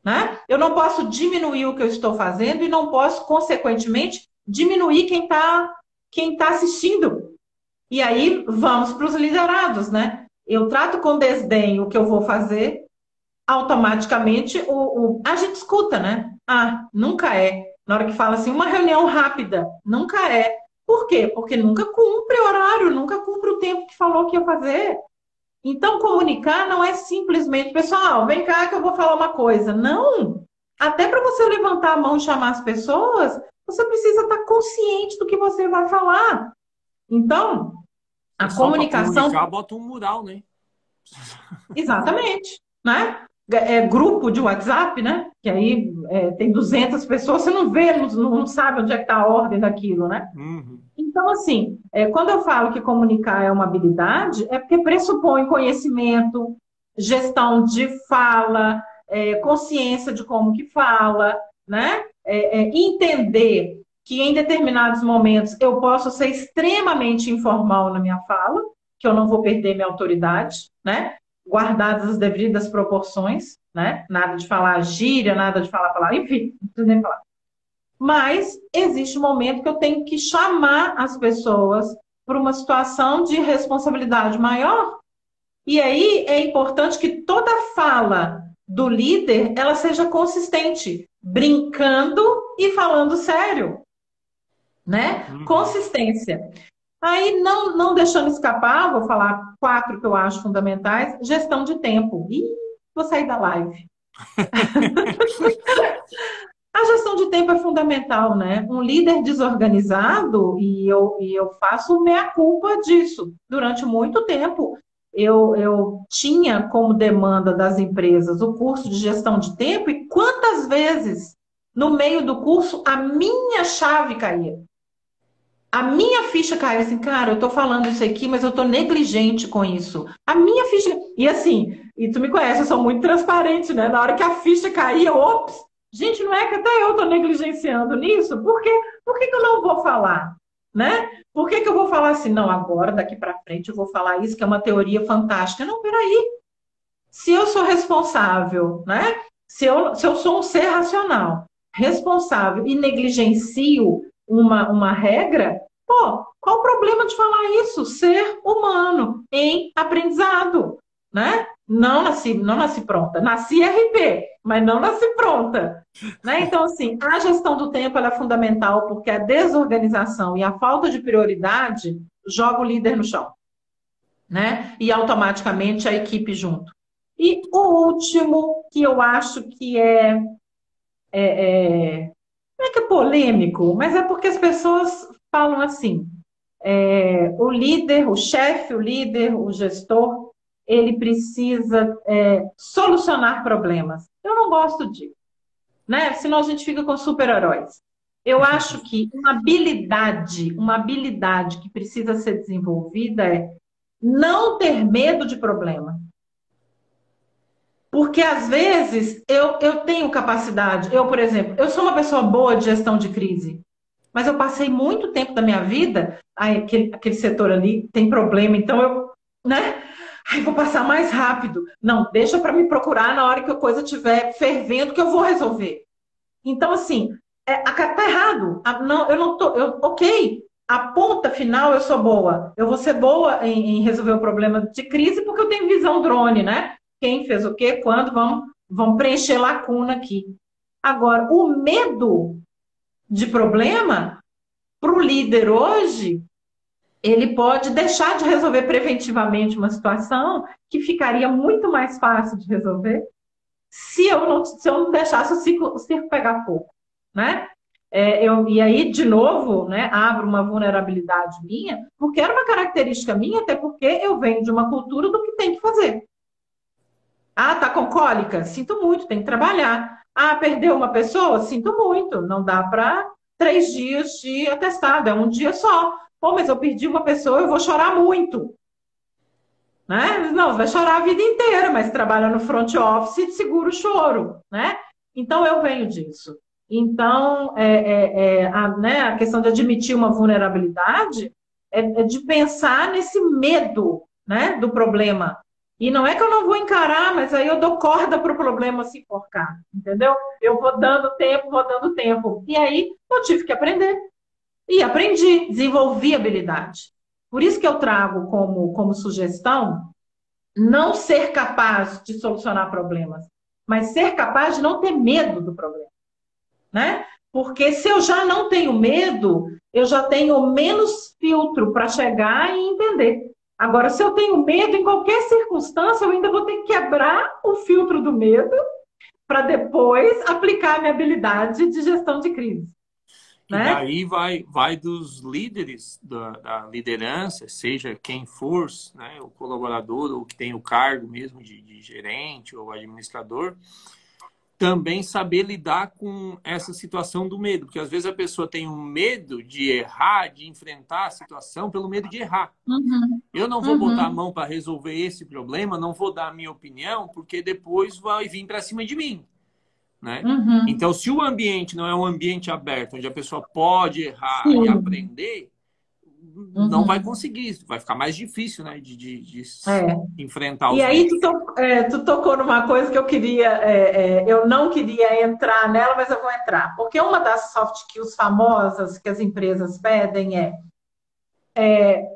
né? Eu não posso diminuir o que eu estou fazendo e não posso, consequentemente, diminuir quem tá assistindo. E aí vamos para os liderados, né? Eu trato com desdém o que eu vou fazer, automaticamente a gente escuta, né? Ah, nunca é. Na hora que fala assim, uma reunião rápida, nunca é. Por quê? Porque nunca cumpre horário, nunca cumpre o tempo que falou que ia fazer. Então, comunicar não é simplesmente, pessoal, vem cá que eu vou falar uma coisa. Não! Até para você levantar a mão e chamar as pessoas, você precisa estar consciente do que você vai falar. Então, a comunicação... Para comunicar, bota um mural, né? Exatamente, né? Grupo de WhatsApp, né? Que aí tem 200 pessoas, você não vê, não sabe onde é que está a ordem daquilo, né? Uhum. Então, assim, quando eu falo que comunicar é uma habilidade, é porque pressupõe conhecimento, gestão de fala, consciência de como que fala, né? Entender que em determinados momentos eu posso ser extremamente informal na minha fala, que eu não vou perder minha autoridade, né? Guardadas as devidas proporções, né? Nada de falar gíria, nada de falar palavra, enfim, não preciso nem falar. Mas existe um momento que eu tenho que chamar as pessoas para uma situação de responsabilidade maior. E aí é importante que toda fala do líder ela seja consistente, brincando e falando sério, né? Uhum. Consistência. Aí, não deixando escapar, vou falar 4 que eu acho fundamentais. Gestão de tempo. Ih, vou sair da live. A gestão de tempo é fundamental, né? Um líder desorganizado, e eu faço meia-culpa disso. Durante muito tempo, eu tinha como demanda das empresas o curso de gestão de tempo, e quantas vezes, no meio do curso, a minha chave caía. A minha ficha caiu assim, cara, eu tô falando isso aqui, mas eu tô negligente com isso. A minha ficha... E assim, e tu me conhece, eu sou muito transparente, né? Na hora que a ficha caía, ops! Gente, não é que até eu tô negligenciando nisso? Por quê? Por que que eu não vou falar? Né? Por que que eu vou falar assim? Não, agora, daqui para frente, eu vou falar isso, que é uma teoria fantástica. Não, peraí. Se eu sou responsável, né? Se eu sou um ser racional, responsável e negligencio uma regra, pô, qual o problema de falar isso? Ser humano em aprendizado, né? Não nasci pronta. Nasci RP, mas não nasci pronta. Né? Então, assim, a gestão do tempo ela é fundamental porque a desorganização e a falta de prioridade joga o líder no chão, né? E automaticamente a equipe junto. E o último, que eu acho que não é que é polêmico, mas é porque as pessoas falam assim, o líder, o chefe, o líder, o gestor, ele precisa solucionar problemas. Eu não gosto disso, né? Senão a gente fica com super-heróis. Eu acho que uma habilidade que precisa ser desenvolvida é não ter medo de problema. Porque, às vezes, eu tenho capacidade. Eu, por exemplo, eu sou uma pessoa boa de gestão de crise. Mas eu passei muito tempo da minha vida, aquele setor ali tem problema, então né? Vou passar mais rápido. Não, deixa para me procurar na hora que a coisa estiver fervendo, que eu vou resolver. Então, assim, tá errado. Não, eu não tô. Ok, a ponta final eu sou boa. Eu vou ser boa em resolver o problema de crise porque eu tenho visão drone, né? Quem fez o quê, quando, vamos preencher lacuna aqui. Agora, o medo de problema, para o líder hoje, ele pode deixar de resolver preventivamente uma situação que ficaria muito mais fácil de resolver se eu não deixasse o circo pegar fogo, né? E aí, de novo, né, abro uma vulnerabilidade minha, porque era uma característica minha, até porque eu venho de uma cultura do que tem que fazer. Ah, tá com cólica? Sinto muito, tem que trabalhar. Ah, perdeu uma pessoa? Sinto muito, não dá para 3 dias de atestado, é um dia só. Pô, mas eu perdi uma pessoa, eu vou chorar muito. né? Não, você vai chorar a vida inteira, mas trabalha no front office, segura o choro, né? Então, eu venho disso. Então, né, a questão de admitir uma vulnerabilidade é de pensar nesse medo, né, do problema. E não é que eu não vou encarar, mas aí eu dou corda para o problema se enforcar, entendeu? Eu vou dando tempo, vou dando tempo. E aí, eu tive que aprender. E aprendi, desenvolvi habilidade. Por isso que eu trago como sugestão não ser capaz de solucionar problemas, mas ser capaz de não ter medo do problema, né? Porque se eu já não tenho medo, eu já tenho menos filtro para chegar e entender. Agora, se eu tenho medo em qualquer circunstância, eu ainda vou ter que quebrar o filtro do medo para depois aplicar a minha habilidade de gestão de crise. E Né? daí vai dos líderes da liderança, seja quem for, né, o colaborador ou que tem o cargo mesmo de gerente ou administrador, também saber lidar com essa situação do medo. Porque às vezes a pessoa tem um medo de errar, de enfrentar a situação pelo medo de errar. Uhum. Eu não vou botar a mão para resolver esse problema, não vou dar a minha opinião, porque depois vai vir para cima de mim. Né? Uhum. Então, se o ambiente não é um ambiente aberto, onde a pessoa pode errar Sim. e aprender, não vai conseguir, vai ficar mais difícil, né, de enfrentar os E aí medos. tu tocou numa coisa que eu queria, eu não queria entrar nela, mas eu vou entrar. Porque uma das soft skills famosas que as empresas pedem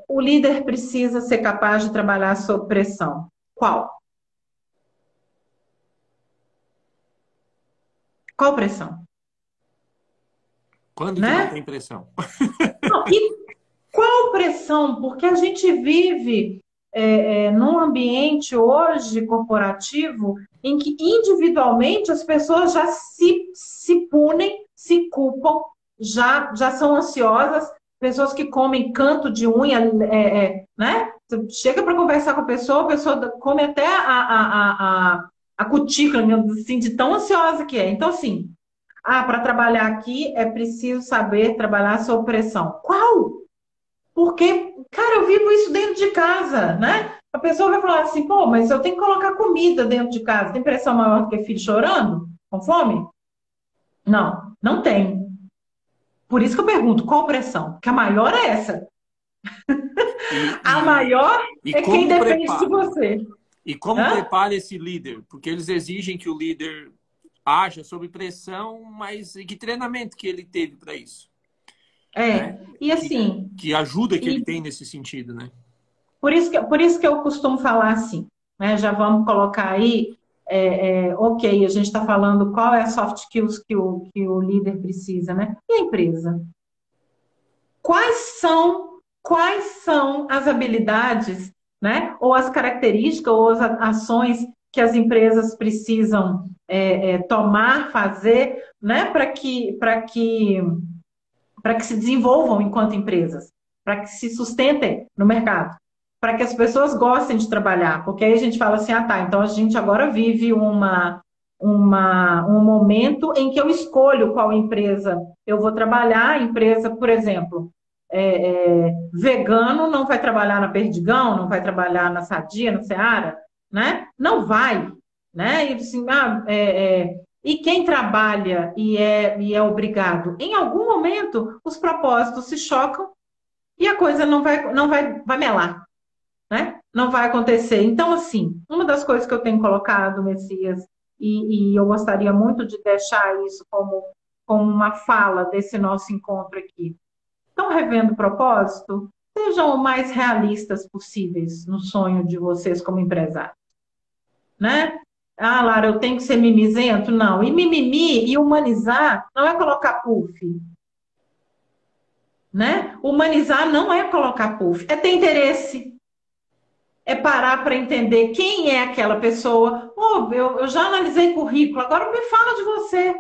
o líder precisa ser capaz de trabalhar sob pressão. Qual? Qual pressão? Quando que não Né? tem pressão? Não, e qual pressão? Porque a gente vive num ambiente hoje corporativo em que individualmente as pessoas já se punem, se culpam, já são ansiosas, pessoas que comem canto de unha, né? Você chega para conversar com a pessoa come até a cutícula, assim, de tão ansiosa que é. Então, assim, para trabalhar aqui é preciso saber trabalhar sob pressão. Qual? Porque, cara, eu vivo isso dentro de casa, né? A pessoa vai falar assim, pô, mas eu tenho que colocar comida dentro de casa. Tem pressão maior do que filho chorando? Com fome? Não, não tem. Por isso que eu pergunto, qual pressão? Porque a maior é essa. A maior E é quem como depende de prepara? você. E como Hã? prepara esse líder? Porque eles exigem que o líder haja sob pressão, mas que treinamento que ele teve para isso? Né? E Que, assim, que ajuda que ele e tem nesse sentido, né? por isso que eu costumo falar assim, né? Já vamos colocar aí, ok, a gente está falando qual é a soft skills que o líder precisa, né? E a empresa? Quais são as habilidades, né? Ou as características, ou as ações que as empresas precisam tomar, fazer, né? Para que se desenvolvam enquanto empresas, para que se sustentem no mercado, para que as pessoas gostem de trabalhar, porque aí a gente fala assim, tá, então a gente agora vive um momento em que eu escolho qual empresa eu vou trabalhar, a empresa, por exemplo, vegano não vai trabalhar na Perdigão, não vai trabalhar na Sadia, na Seara, né? Não vai, né? E assim, e quem trabalha e é obrigado, em algum momento os propósitos se chocam e a coisa não vai melar, né? Não vai acontecer. Então, assim, uma das coisas que eu tenho colocado, Messias, e eu gostaria muito de deixar isso como uma fala desse nosso encontro aqui. Estão revendo o propósito? Sejam o mais realistas possíveis no sonho de vocês como empresários, né? Lara, eu tenho que ser mimizento? Não. E mimimi e humanizar não é colocar puff, né? Humanizar não é colocar puff, é ter interesse, é parar para entender quem é aquela pessoa. Eu já analisei currículo, agora me fala de você,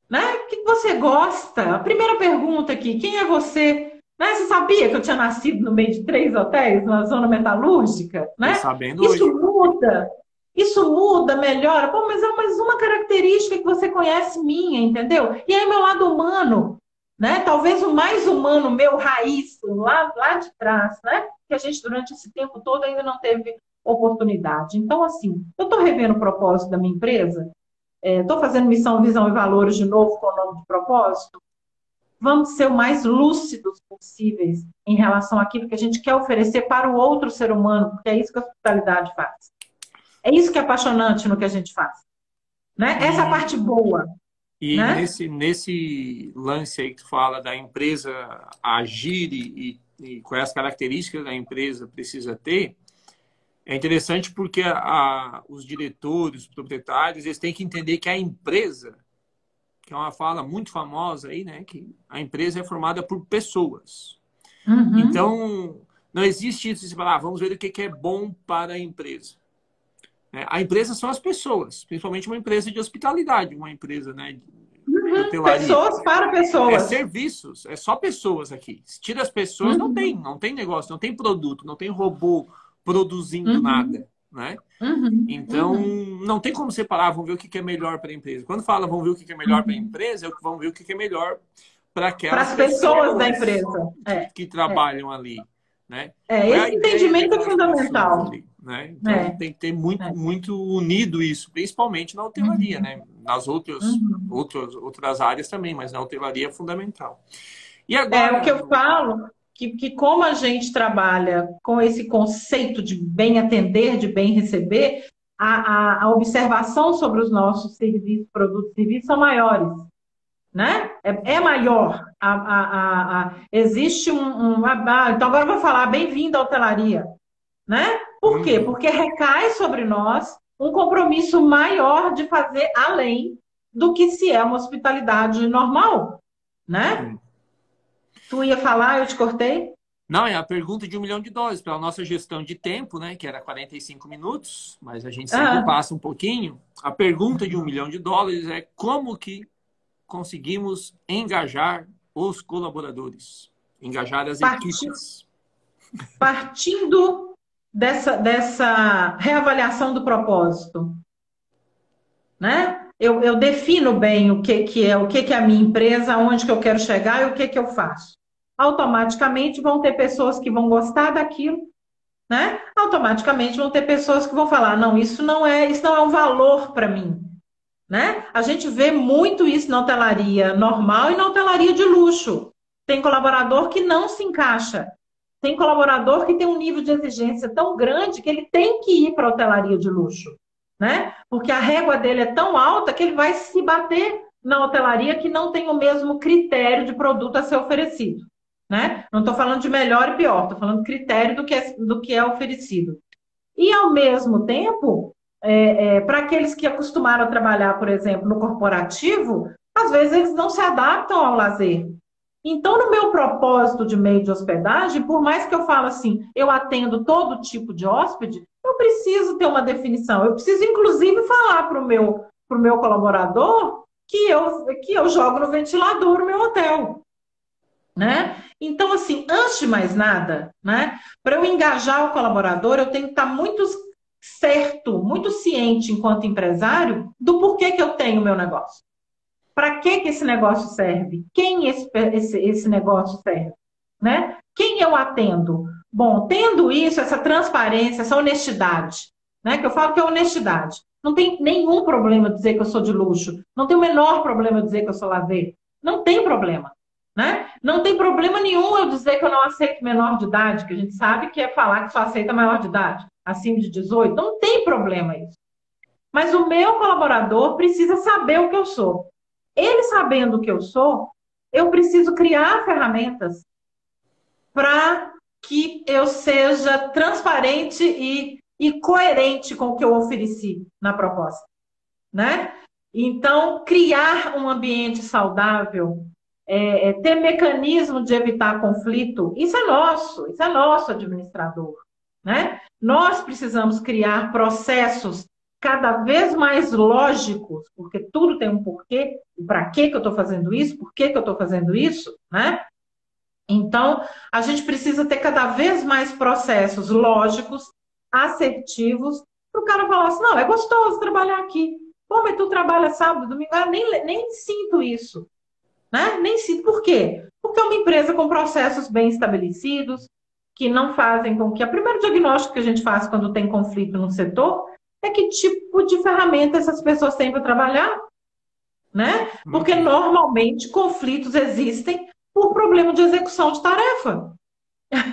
né? O que você gosta? A primeira pergunta aqui, quem é você? Né? Você sabia que eu tinha nascido no meio de 3 hotéis, numa zona metalúrgica, Fiquei né? sabendo Isso hoje. muda. Isso muda, melhora. Pô, mas é mais uma característica que você conhece minha, entendeu? E aí, meu lado humano, né? Talvez o mais humano, meu raiz, lá de trás, né? que a gente, durante esse tempo todo, ainda não teve oportunidade. Então, assim, eu estou revendo o propósito da minha empresa, estou fazendo missão, visão e valores de novo com o nome de propósito. Vamos ser o mais lúcidos possíveis em relação àquilo que a gente quer oferecer para o outro ser humano, porque é isso que a hospitalidade faz. É isso que é apaixonante no que a gente faz. Né? Essa é a parte boa. E né? nesse lance aí que tu fala da empresa agir e quais as características da empresa precisa ter, é interessante porque os diretores, os proprietários, eles têm que entender que a empresa, que é uma fala muito famosa aí, né? Que a empresa é formada por pessoas. Uhum. Então, não existe isso de falar, vamos ver o que é bom para a empresa. A empresa são as pessoas, principalmente uma empresa de hospitalidade, uma empresa, né, de hotelaria. Pessoas para pessoas. É serviços, é só pessoas aqui. Se tira as pessoas, não tem negócio, não tem produto, não tem robô produzindo nada, né? Então, não tem como separar, vamos ver o que é melhor para a empresa. Quando fala, vamos ver o que é melhor para a empresa, vamos ver o que é melhor para aquelas as pessoas da empresa que trabalham ali, né? Esse entendimento é fundamental. Ali, né? Então, tem que ter muito unido isso, principalmente na hotelaria, né? Nas outras áreas também, mas na hotelaria é fundamental. E agora, o que eu falo, que como a gente trabalha com esse conceito de bem atender, de bem receber, a observação sobre os nossos serviços, produtos e serviços são maiores. Né? É maior. Existe então agora eu vou falar, bem-vindo à hotelaria. Né? Por quê? Porque recai sobre nós um compromisso maior de fazer além do que se é uma hospitalidade normal. Né? Tu ia falar, eu te cortei? Não, é a pergunta de $1 milhão pela nossa gestão de tempo, né? Que era 45 minutos, mas a gente sempre passa um pouquinho. A pergunta de $1 milhão é como que conseguimos engajar os colaboradores, engajar as equipes. Partindo dessa reavaliação do propósito, né? Eu defino bem o que é a minha empresa, onde que eu quero chegar e o que eu faço. Automaticamente vão ter pessoas que vão gostar daquilo, né? Automaticamente vão ter pessoas que vão falar, não, isso não é um valor para mim. Né? A gente vê muito isso na hotelaria normal e na hotelaria de luxo. Tem colaborador que não se encaixa. Tem colaborador que tem um nível de exigência tão grande que ele tem que ir para a hotelaria de luxo. Né? Porque a régua dele é tão alta que ele vai se bater na hotelaria que não tem o mesmo critério de produto a ser oferecido. Né? Não estou falando de melhor e pior, estou falando de critério do que é oferecido. E, ao mesmo tempo, para aqueles que acostumaram a trabalhar, por exemplo, no corporativo, às vezes eles não se adaptam ao lazer. Então, no meu propósito de meio de hospedagem, por mais que eu fale assim, eu atendo todo tipo de hóspede, eu preciso ter uma definição. Eu preciso, inclusive, falar para o meu colaborador que eu jogo no ventilador o meu hotel. Né? Então, assim, antes de mais nada, né, para eu engajar o colaborador, eu tenho que estar muito certo, muito ciente, enquanto empresário, do porquê que eu tenho o meu negócio. Para que esse negócio serve? Quem esse negócio serve? Né? Quem eu atendo? Bom, tendo isso, essa transparência, essa honestidade, né, que eu falo que é honestidade. Não tem nenhum problema dizer que eu sou de luxo. Não tem o menor problema dizer que eu sou lazer. Não tem problema. Né? Não tem problema nenhum eu dizer que eu não aceito menor de idade, que a gente sabe que é falar que só aceita maior de idade, acima de 18. Não tem problema isso. Mas o meu colaborador precisa saber o que eu sou. Ele sabendo o que eu sou, eu preciso criar ferramentas para que eu seja transparente e coerente com o que eu ofereci na proposta. Né? Então, criar um ambiente saudável, ter mecanismo de evitar conflito, isso é nosso administrador. Né? Nós precisamos criar processos cada vez mais lógicos, porque tudo tem um porquê, para que eu estou fazendo isso, por que eu estou fazendo isso, né? Então, a gente precisa ter cada vez mais processos lógicos, assertivos, para o cara falar assim, não, é gostoso trabalhar aqui. Pô, mas tu trabalha sábado, domingo, eu nem sinto isso. Né? Nem sinto. Por quê? Porque é uma empresa com processos bem estabelecidos, que não fazem com que... O primeiro diagnóstico que a gente faz quando tem conflito no setor é que tipo de ferramenta essas pessoas têm para trabalhar, né? Porque normalmente conflitos existem por problema de execução de tarefa.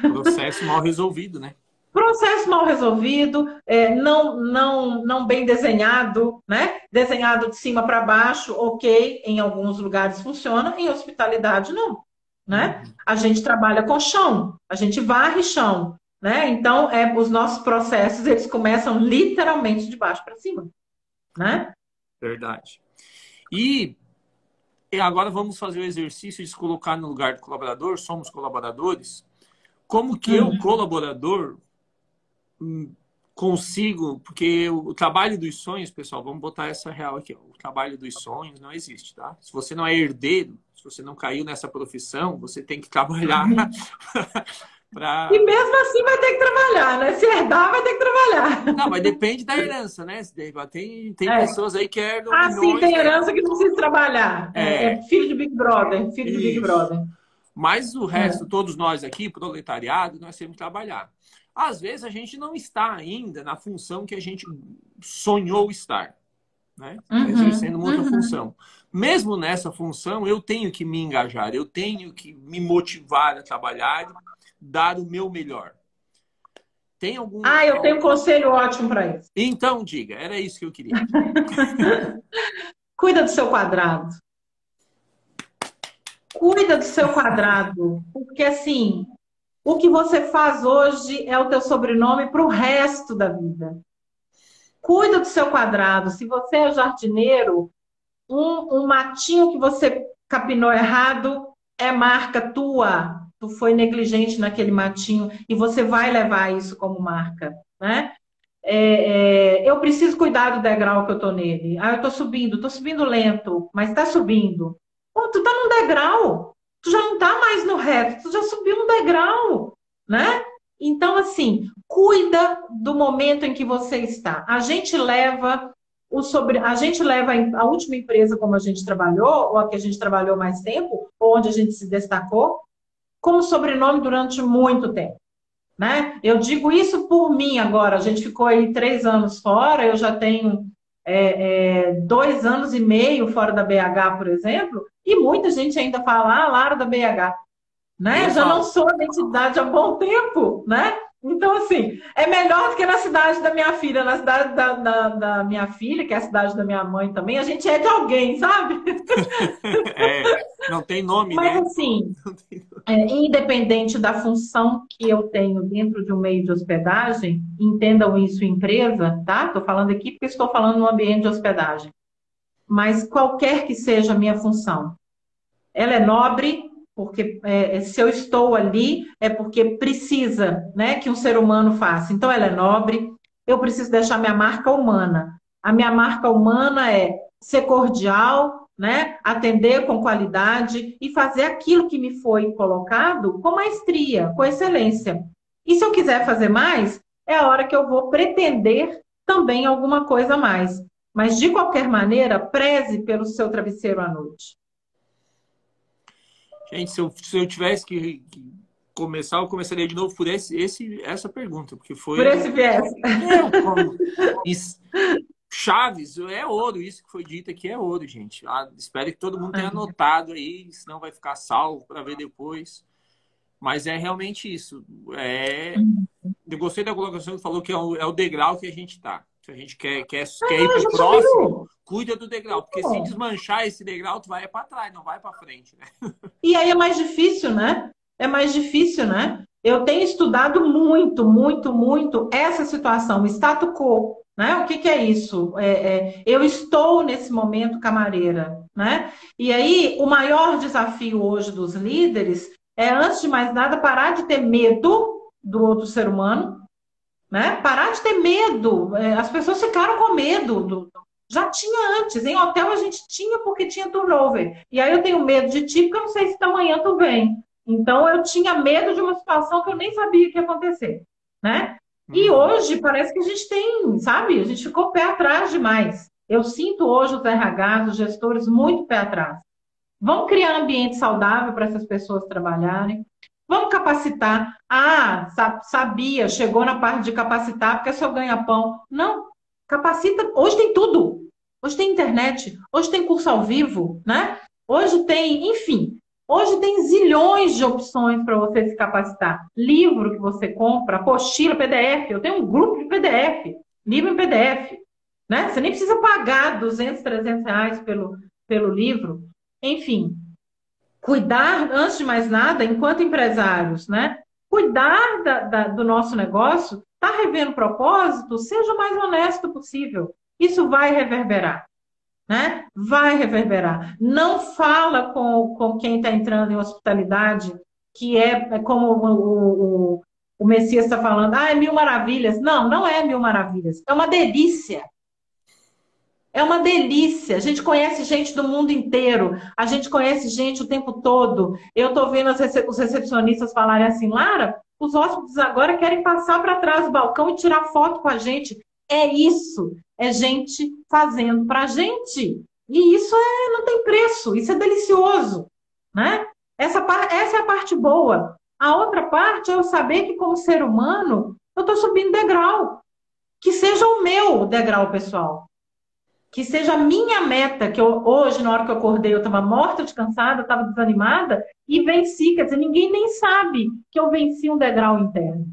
Processo mal resolvido, né? Processo mal resolvido, não bem desenhado, né? Desenhado de cima para baixo, ok, em alguns lugares funciona, em hospitalidade não, né? A gente trabalha com chão, a gente varre chão, né? Então, os nossos processos, eles começam literalmente de baixo para cima, né? Verdade. E agora vamos fazer o exercício de se colocar no lugar do colaborador, somos colaboradores. Como que eu, colaborador, consigo, porque o trabalho dos sonhos, pessoal, vamos botar essa real aqui, ó, o trabalho dos sonhos não existe, tá? Se você não é herdeiro, se você não caiu nessa profissão, você tem que trabalhar para... E mesmo assim vai ter que trabalhar, né? Se herdar, vai ter que trabalhar. Não, mas depende da herança, né? Tem pessoas aí que herdam milhões. Sim, tem herança né? que não precisa trabalhar. É filho de Big Brother, filho de Big Brother. Mas o resto, todos nós aqui, proletariado, nós temos que trabalhar. Às vezes a gente não está ainda na função que a gente sonhou estar, né? Exercendo uma outra função. Mesmo nessa função, eu tenho que me engajar, eu tenho que me motivar a trabalhar e dar o meu melhor. Tem algum... eu tenho um conselho ótimo para isso. Então, diga, era isso que eu queria. Cuida do seu quadrado. Cuida do seu quadrado. Porque, assim, o que você faz hoje é o teu sobrenome para o resto da vida. Cuida do seu quadrado. Se você é jardineiro, um matinho que você capinou errado é marca tua. Tu foi negligente naquele matinho e você vai levar isso como marca, né? Eu preciso cuidar do degrau que eu tô nele. Eu tô subindo lento, mas tá subindo. Pô, tu tá num degrau, tu já não tá mais no reto, tu já subiu um degrau, né? Então, assim, cuida do momento em que você está. A gente leva a última empresa como a gente trabalhou, ou a que a gente trabalhou mais tempo, ou onde a gente se destacou, como sobrenome durante muito tempo, né? Eu digo isso por mim agora. A gente ficou aí 3 anos fora, eu já tenho 2 anos e meio fora da BH, por exemplo, e muita gente ainda fala, Lara da BH, né? Eu já não sou da entidade há bom tempo, né? Então, assim, é melhor do que na cidade da minha filha, na cidade da minha filha, que é a cidade da minha mãe também, a gente é de alguém, sabe? Não tem nome, mas, né? Assim, independente da função que eu tenho dentro de um meio de hospedagem, entendam isso empresa, tá? Estou falando aqui porque estou falando no ambiente de hospedagem. Mas qualquer que seja a minha função, ela é nobre, porque se eu estou ali é porque precisa, né, que um ser humano faça. Então ela é nobre, eu preciso deixar minha marca humana. A minha marca humana é ser cordial, né, atender com qualidade e fazer aquilo que me foi colocado com maestria, com excelência. E se eu quiser fazer mais, é a hora que eu vou pretender também alguma coisa a mais. Mas, de qualquer maneira, preze pelo seu travesseiro à noite. Gente, se eu tivesse que começar, eu começaria de novo por essa pergunta, porque foi... Por esse viés. Chaves, é ouro, isso que foi dito aqui é ouro, gente. Espero que todo mundo tenha anotado aí, senão vai ficar salvo para ver depois. Mas é realmente isso. Eu gostei da colocação que falou que é o degrau que a gente está. Se a gente quer ir para o próximo, cuida do degrau. Porque se desmanchar esse degrau, tu vai para trás, não vai para frente, né? E aí é mais difícil, né? Eu tenho estudado muito, muito, muito essa situação, o status quo, né? O que é isso? Eu estou nesse momento camareira, né? E aí o maior desafio hoje dos líderes é, antes de mais nada, parar de ter medo do outro ser humano, né? Parar de ter medo. As pessoas ficaram com medo. Já tinha antes. Em hotel a gente tinha porque tinha turnover. E aí eu tenho medo de ti porque eu não sei se amanhã tu vem. Então eu tinha medo de uma situação que eu nem sabia que ia acontecer, né? E hoje parece que a gente tem, sabe? A gente ficou pé atrás demais. Eu sinto hoje os RHs, os gestores muito pé atrás. Vamos criar um ambiente saudável para essas pessoas trabalharem. Vamos capacitar. Ah, sabia, chegou na parte de capacitar porque é seu ganha-pão. Não, capacita. Hoje tem tudo. Hoje tem internet, hoje tem curso ao vivo, né? Hoje tem, enfim, hoje tem zilhões de opções para você se capacitar. Livro que você compra, apostila, PDF. Eu tenho um grupo de PDF, livro em PDF, né? Você nem precisa pagar 200, 300 reais pelo livro. Enfim, cuidar, antes de mais nada, enquanto empresários, né? Cuidar do nosso negócio, está revendo propósito, seja o mais honesto possível. Isso vai reverberar, né? Vai reverberar. Não fala com quem está entrando em hospitalidade, que é como o Messias está falando, ah, é mil maravilhas. Não, não é mil maravilhas. É uma delícia. É uma delícia. A gente conhece gente do mundo inteiro. A gente conhece gente o tempo todo. Eu estou vendo os recepcionistas falarem assim, Lara, os hóspedes agora querem passar para trás do balcão e tirar foto com a gente. É isso. É gente fazendo para a gente. E isso não tem preço. Isso é delicioso, né? Essa é a parte boa. A outra parte é eu saber que, como ser humano, eu estou subindo degrau. Que seja o meu degrau, pessoal. Que seja a minha meta, que hoje, na hora que eu acordei, eu estava morta de cansada, estava desanimada, e venci. Quer dizer, ninguém nem sabe que eu venci um degrau interno.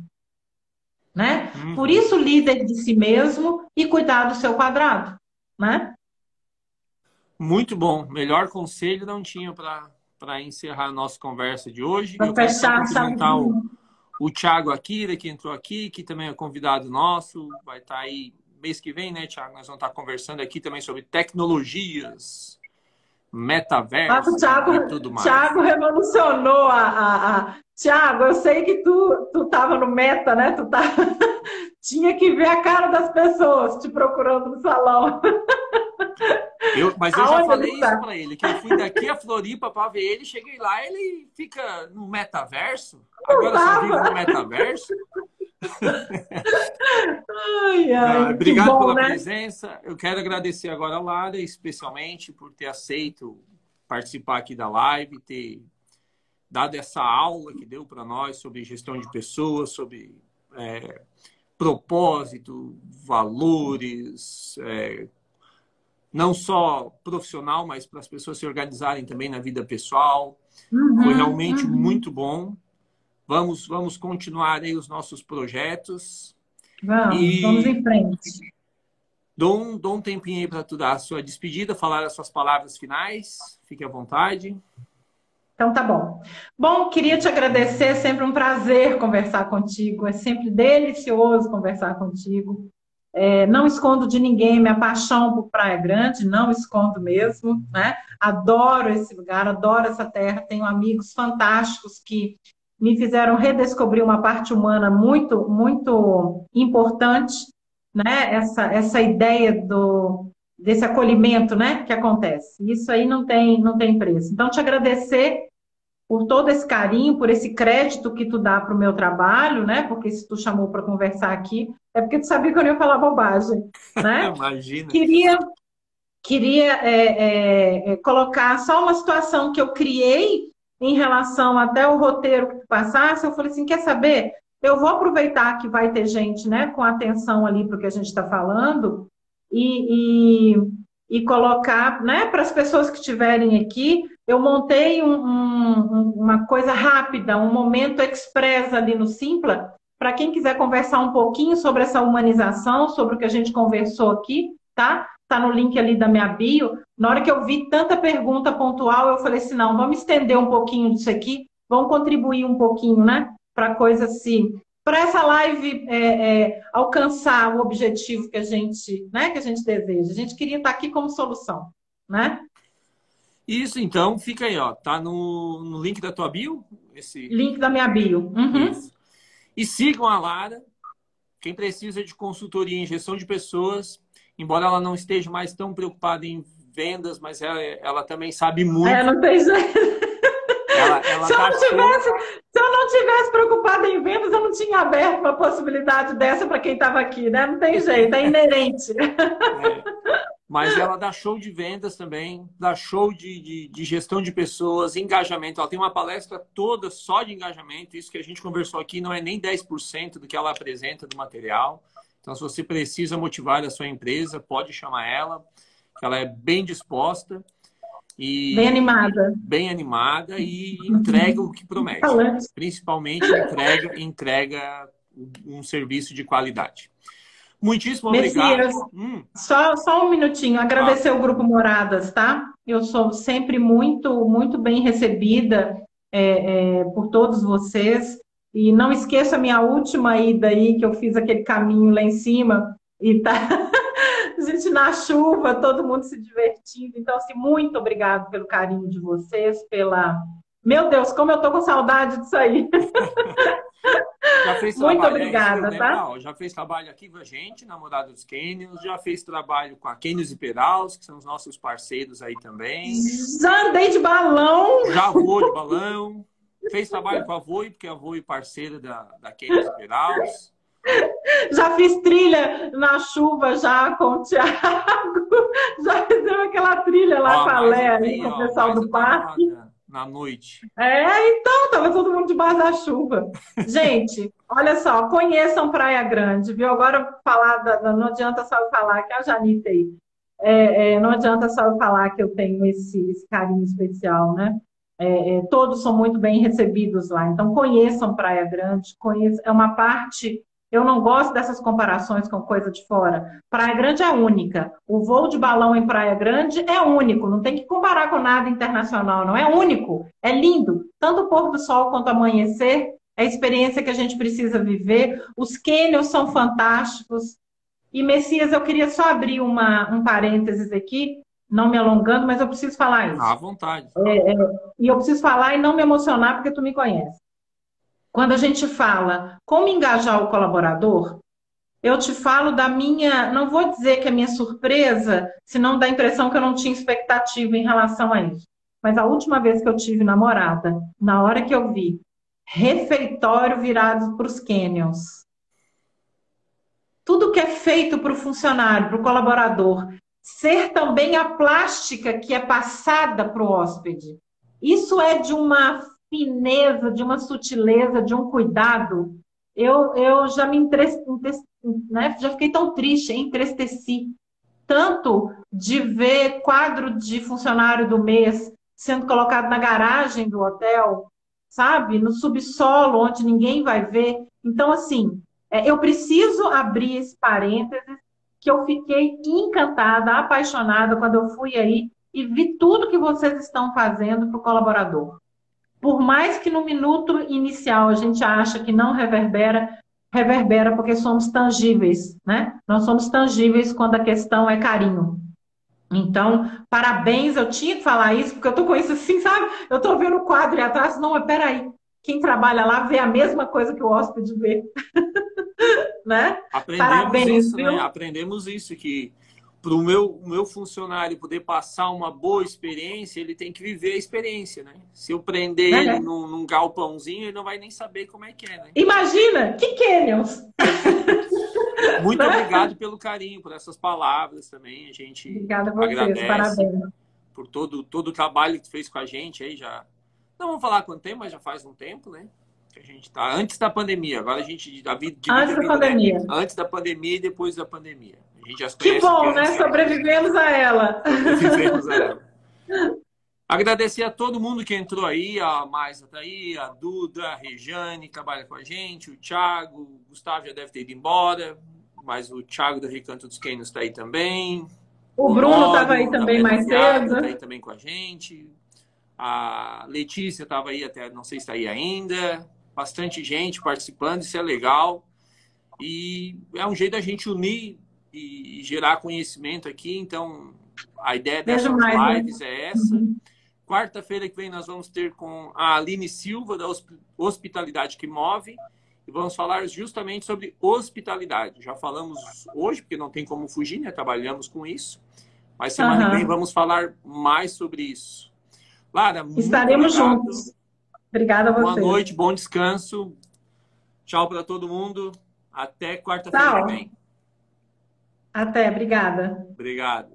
Né? Por isso, líder de si mesmo e cuidar do seu quadrado. Né? Muito bom. Melhor conselho não tinha para encerrar a nossa conversa de hoje. Para fechar, o Thiago Akira, que entrou aqui, que também é convidado nosso, vai estar aí mês que vem, né, Thiago? Nós vamos estar conversando aqui também sobre tecnologias, metaverso e tudo mais. Thiago revolucionou Thiago, eu sei que tu estava no meta, né? Tinha que ver a cara das pessoas te procurando no salão. Mas eu já falei isso para ele, que eu fui daqui a Floripa para ver ele, cheguei lá, ele fica no metaverso. Agora você vive no metaverso. Obrigado bom, pela né? presença. Eu quero agradecer agora a Lara, especialmente por ter aceito participar aqui da live, ter dado essa aula que deu para nós sobre gestão de pessoas, sobre propósito, valores, não só profissional, mas para as pessoas se organizarem também na vida pessoal. Foi realmente muito bom. Vamos continuar aí os nossos projetos. Vamos em frente. Dou um tempinho aí para tu dar a sua despedida, falar as suas palavras finais. Fique à vontade. Então tá bom. Bom, queria te agradecer, é sempre um prazer conversar contigo, é sempre delicioso conversar contigo. Não escondo de ninguém minha paixão por Praia Grande, não escondo mesmo, né? Adoro esse lugar, adoro essa terra, tenho amigos fantásticos que me fizeram redescobrir uma parte humana muito, muito importante, né? Essa ideia desse acolhimento, né? Que acontece. Isso aí não tem preço. Então, te agradecer por todo esse carinho, por esse crédito que tu dá para o meu trabalho, né? Porque se tu chamou para conversar aqui, é porque tu sabia que eu não ia falar bobagem, né? Imagina. Queria colocar só uma situação que eu criei em relação até o roteiro que tu passasse. Eu falei assim, quer saber? Eu vou aproveitar que vai ter gente, né, com atenção ali para o que a gente está falando e colocar, né, para as pessoas que estiverem aqui. Eu montei uma coisa rápida, um momento express ali no Simpla, para quem quiser conversar um pouquinho sobre essa humanização, sobre o que a gente conversou aqui, tá? Tá no link ali da minha bio. Na hora que eu vi tanta pergunta pontual, eu falei assim, não, vamos estender um pouquinho disso aqui, vamos contribuir um pouquinho, né? Para coisa assim, para essa live alcançar o objetivo que a gente, né, que a gente deseja. A gente queria estar aqui como solução, né? Isso, então, fica aí, ó. Tá no link da tua bio? Link da minha bio. Isso. E sigam a Lara. Quem precisa de consultoria em gestão de pessoas, embora ela não esteja mais tão preocupada em vendas, mas ela também sabe muito. Não tem jeito. Se eu não tivesse preocupada em vendas, eu não tinha aberto uma possibilidade dessa para quem estava aqui, né? Não tem jeito, é inerente. Mas ela dá show de vendas também, dá show de gestão de pessoas, engajamento. Ela tem uma palestra toda só de engajamento. Isso que a gente conversou aqui não é nem 10% do que ela apresenta do material. Então, se você precisa motivar a sua empresa, pode chamar ela, que ela é bem disposta e bem animada e entrega o que promete. Principalmente entrega um serviço de qualidade. Muitíssimo obrigado. Só um minutinho. Agradecer o Grupo Moradas, tá? Eu sou sempre muito bem recebida por todos vocês. E não esqueça a minha última ida aí, que eu fiz aquele caminho lá em cima. E tá a gente na chuva, todo mundo se divertindo. Então, assim, muito obrigado pelo carinho de vocês, Meu Deus, como eu tô com saudade disso aí. Já fez muito trabalho, obrigada, tá? Já fez trabalho aqui com a gente, na Morada dos Canyons, já fez trabalho com a Canyons e Peraus, que são os nossos parceiros aí também. Já andei de balão. Já voou de balão. Fez trabalho com a Voi, porque a Voi é parceira da Canyons e Peraus. Já fiz trilha na chuva já com o Thiago. Já fizemos aquela trilha lá com a Léa, com o pessoal do parque. Na noite. Então, tava todo mundo debaixo da chuva. Gente, olha só, conheçam Praia Grande, viu? Agora não adianta só eu falar que a Janita aí. Não adianta só eu falar que eu tenho esse carinho especial, né? Todos são muito bem recebidos lá. Então, conheçam Praia Grande, é uma parte. Eu não gosto dessas comparações com coisa de fora. Praia Grande é única. O voo de balão em Praia Grande é único. Não tem que comparar com nada internacional, não é único. É lindo. Tanto o pôr do sol quanto o amanhecer. É a experiência que a gente precisa viver. Os cânions são fantásticos. E, Messias, eu queria só abrir um parênteses aqui, não me alongando, mas eu preciso falar isso. À vontade. E eu preciso falar e não me emocionar, porque tu me conhece. Quando a gente fala como engajar o colaborador, eu te falo da minha, não vou dizer que é minha surpresa, senão dá a impressão que eu não tinha expectativa em relação a isso. Mas a última vez que eu tive namorada, na hora que eu vi refeitório virado para os canyons, tudo que é feito para o funcionário, para o colaborador, ser também a plástica que é passada para o hóspede, isso é de uma fineza, de uma sutileza, de um cuidado. Eu já me né? Já fiquei tão triste, entristeci tanto de ver quadro de funcionário do mês sendo colocado na garagem do hotel, sabe? No subsolo, onde ninguém vai ver. Então, assim, eu preciso abrir esse parênteses, que eu fiquei encantada, apaixonada quando eu fui aí e vi tudo que vocês estão fazendo para o colaborador. Por mais que no minuto inicial a gente acha que não reverbera, reverbera porque somos tangíveis, né? Nós somos tangíveis quando a questão é carinho. Então, parabéns, eu tinha que falar isso, porque eu tô com isso assim, sabe? Eu tô vendo o quadro ali atrás, não, mas peraí, quem trabalha lá vê a mesma coisa que o hóspede vê. Né? Parabéns, isso, viu? Né? Aprendemos isso, que para o meu funcionário poder passar uma boa experiência, ele tem que viver a experiência, né? Se eu prender ele num galpãozinho, ele não vai nem saber como é que é, né? Imagina, que canyons! Muito obrigado pelo carinho, por essas palavras também. A gente Obrigada a vocês, agradece parabéns. Por todo o trabalho que tu fez com a gente aí já. Não vamos falar quanto tempo, mas já faz um tempo, né? Que a gente tá antes da pandemia. Agora a gente antes da pandemia. Né? Antes da pandemia e depois da pandemia. A gente já se que bom, né? Sobrevivemos a ela. Sobrevivemos a ela. Agradecer a todo mundo que entrou aí, a Maisa tá aí, a Duda, a Rejane, que trabalha com a gente, o Thiago, o Gustavo já deve ter ido embora, mas o Thiago do Recanto dos Canyons está aí também. O Bruno estava aí também mais cedo. Está aí também com a gente. A Letícia estava aí até, não sei se está aí ainda. Bastante gente participando, isso é legal. E é um jeito da gente unir e gerar conhecimento aqui. Então, a ideia dessas lives é essa. Quarta-feira que vem nós vamos ter com a Aline Silva, da Hospitalidade que Move. E vamos falar justamente sobre hospitalidade. Já falamos hoje, porque não tem como fugir, né? Trabalhamos com isso. Mas semana que vem vamos falar mais sobre isso. Lara, estaremos juntos. Obrigada a você. Boa noite, bom descanso. Tchau para todo mundo. Até quarta-feira que vem. Até, obrigada. Obrigado.